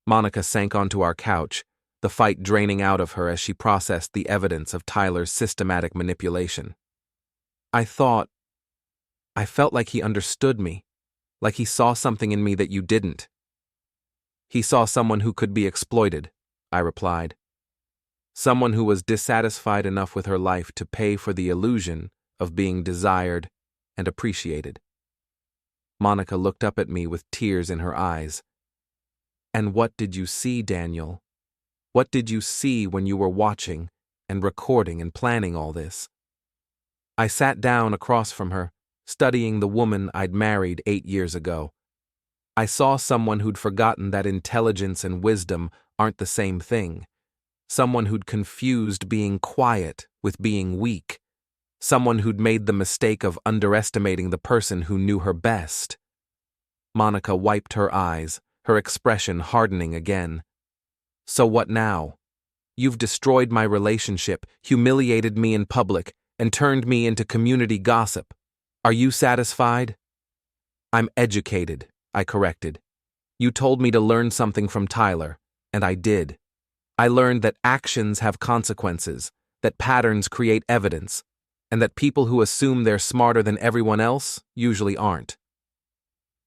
Monica sank onto our couch, the fight draining out of her as she processed the evidence of Tyler's systematic manipulation. I felt like he understood me, like he saw something in me that you didn't." "He saw someone who could be exploited," I replied. "Someone who was dissatisfied enough with her life to pay for the illusion of being desired and appreciated." Monica looked up at me with tears in her eyes. "And what did you see, Daniel? What did you see when you were watching and recording and planning all this?" I sat down across from her, studying the woman I'd married 8 years ago. I saw someone who'd forgotten that intelligence and wisdom aren't the same thing. Someone who'd confused being quiet with being weak. Someone who'd made the mistake of underestimating the person who knew her best. Monica wiped her eyes, her expression hardening again. "So what now? You've destroyed my relationship, humiliated me in public, and turned me into community gossip. Are you satisfied?" "I'm educated," I corrected. "You told me to learn something from Tyler, and I did. I learned that actions have consequences, that patterns create evidence, and that people who assume they're smarter than everyone else usually aren't."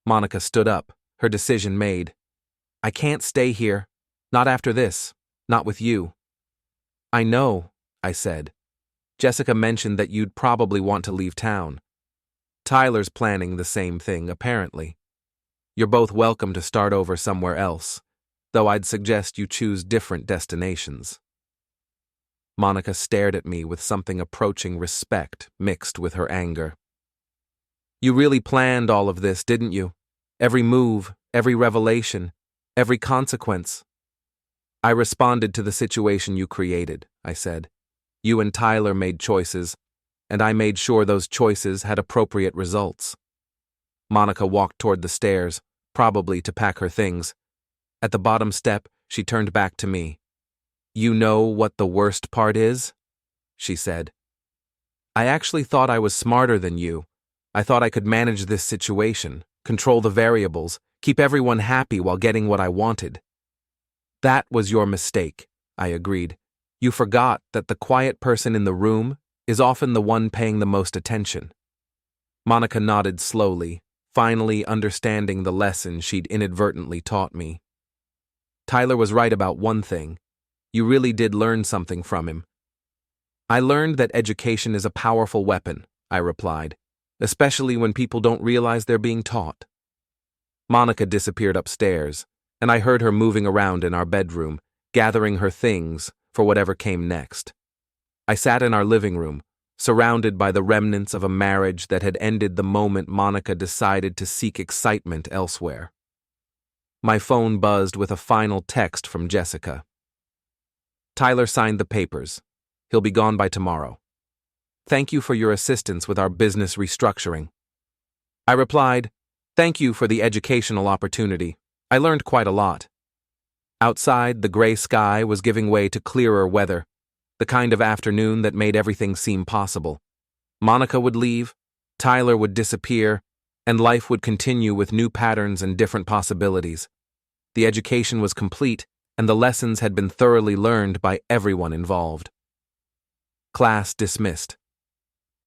Monica stood up, her decision made. "I can't stay here. Not after this. Not with you." "I know," I said. "Jessica mentioned that you'd probably want to leave town. Tyler's planning the same thing, apparently. You're both welcome to start over somewhere else, though I'd suggest you choose different destinations." Monica stared at me with something approaching respect mixed with her anger. "You really planned all of this, didn't you? Every move, every revelation, every consequence." "I responded to the situation you created," I said. "You and Tyler made choices, and I made sure those choices had appropriate results." Monica walked toward the stairs, probably to pack her things. At the bottom step, she turned back to me. "You know what the worst part is?" she said. "I actually thought I was smarter than you. I thought I could manage this situation, control the variables, keep everyone happy while getting what I wanted." "That was your mistake," I agreed. "You forgot that the quiet person in the room is often the one paying the most attention." Monica nodded slowly, finally understanding the lesson she'd inadvertently taught me. "Tyler was right about one thing. You really did learn something from him." "I learned that education is a powerful weapon," I replied, "especially when people don't realize they're being taught." Monica disappeared upstairs, and I heard her moving around in our bedroom, gathering her things for whatever came next. I sat in our living room, surrounded by the remnants of a marriage that had ended the moment Monica decided to seek excitement elsewhere. My phone buzzed with a final text from Jessica. "Tyler signed the papers. He'll be gone by tomorrow. Thank you for your assistance with our business restructuring." I replied, "Thank you for the educational opportunity. I learned quite a lot." Outside, the gray sky was giving way to clearer weather, the kind of afternoon that made everything seem possible. Monica would leave, Tyler would disappear, and life would continue with new patterns and different possibilities. The education was complete, and the lessons had been thoroughly learned by everyone involved. Class dismissed.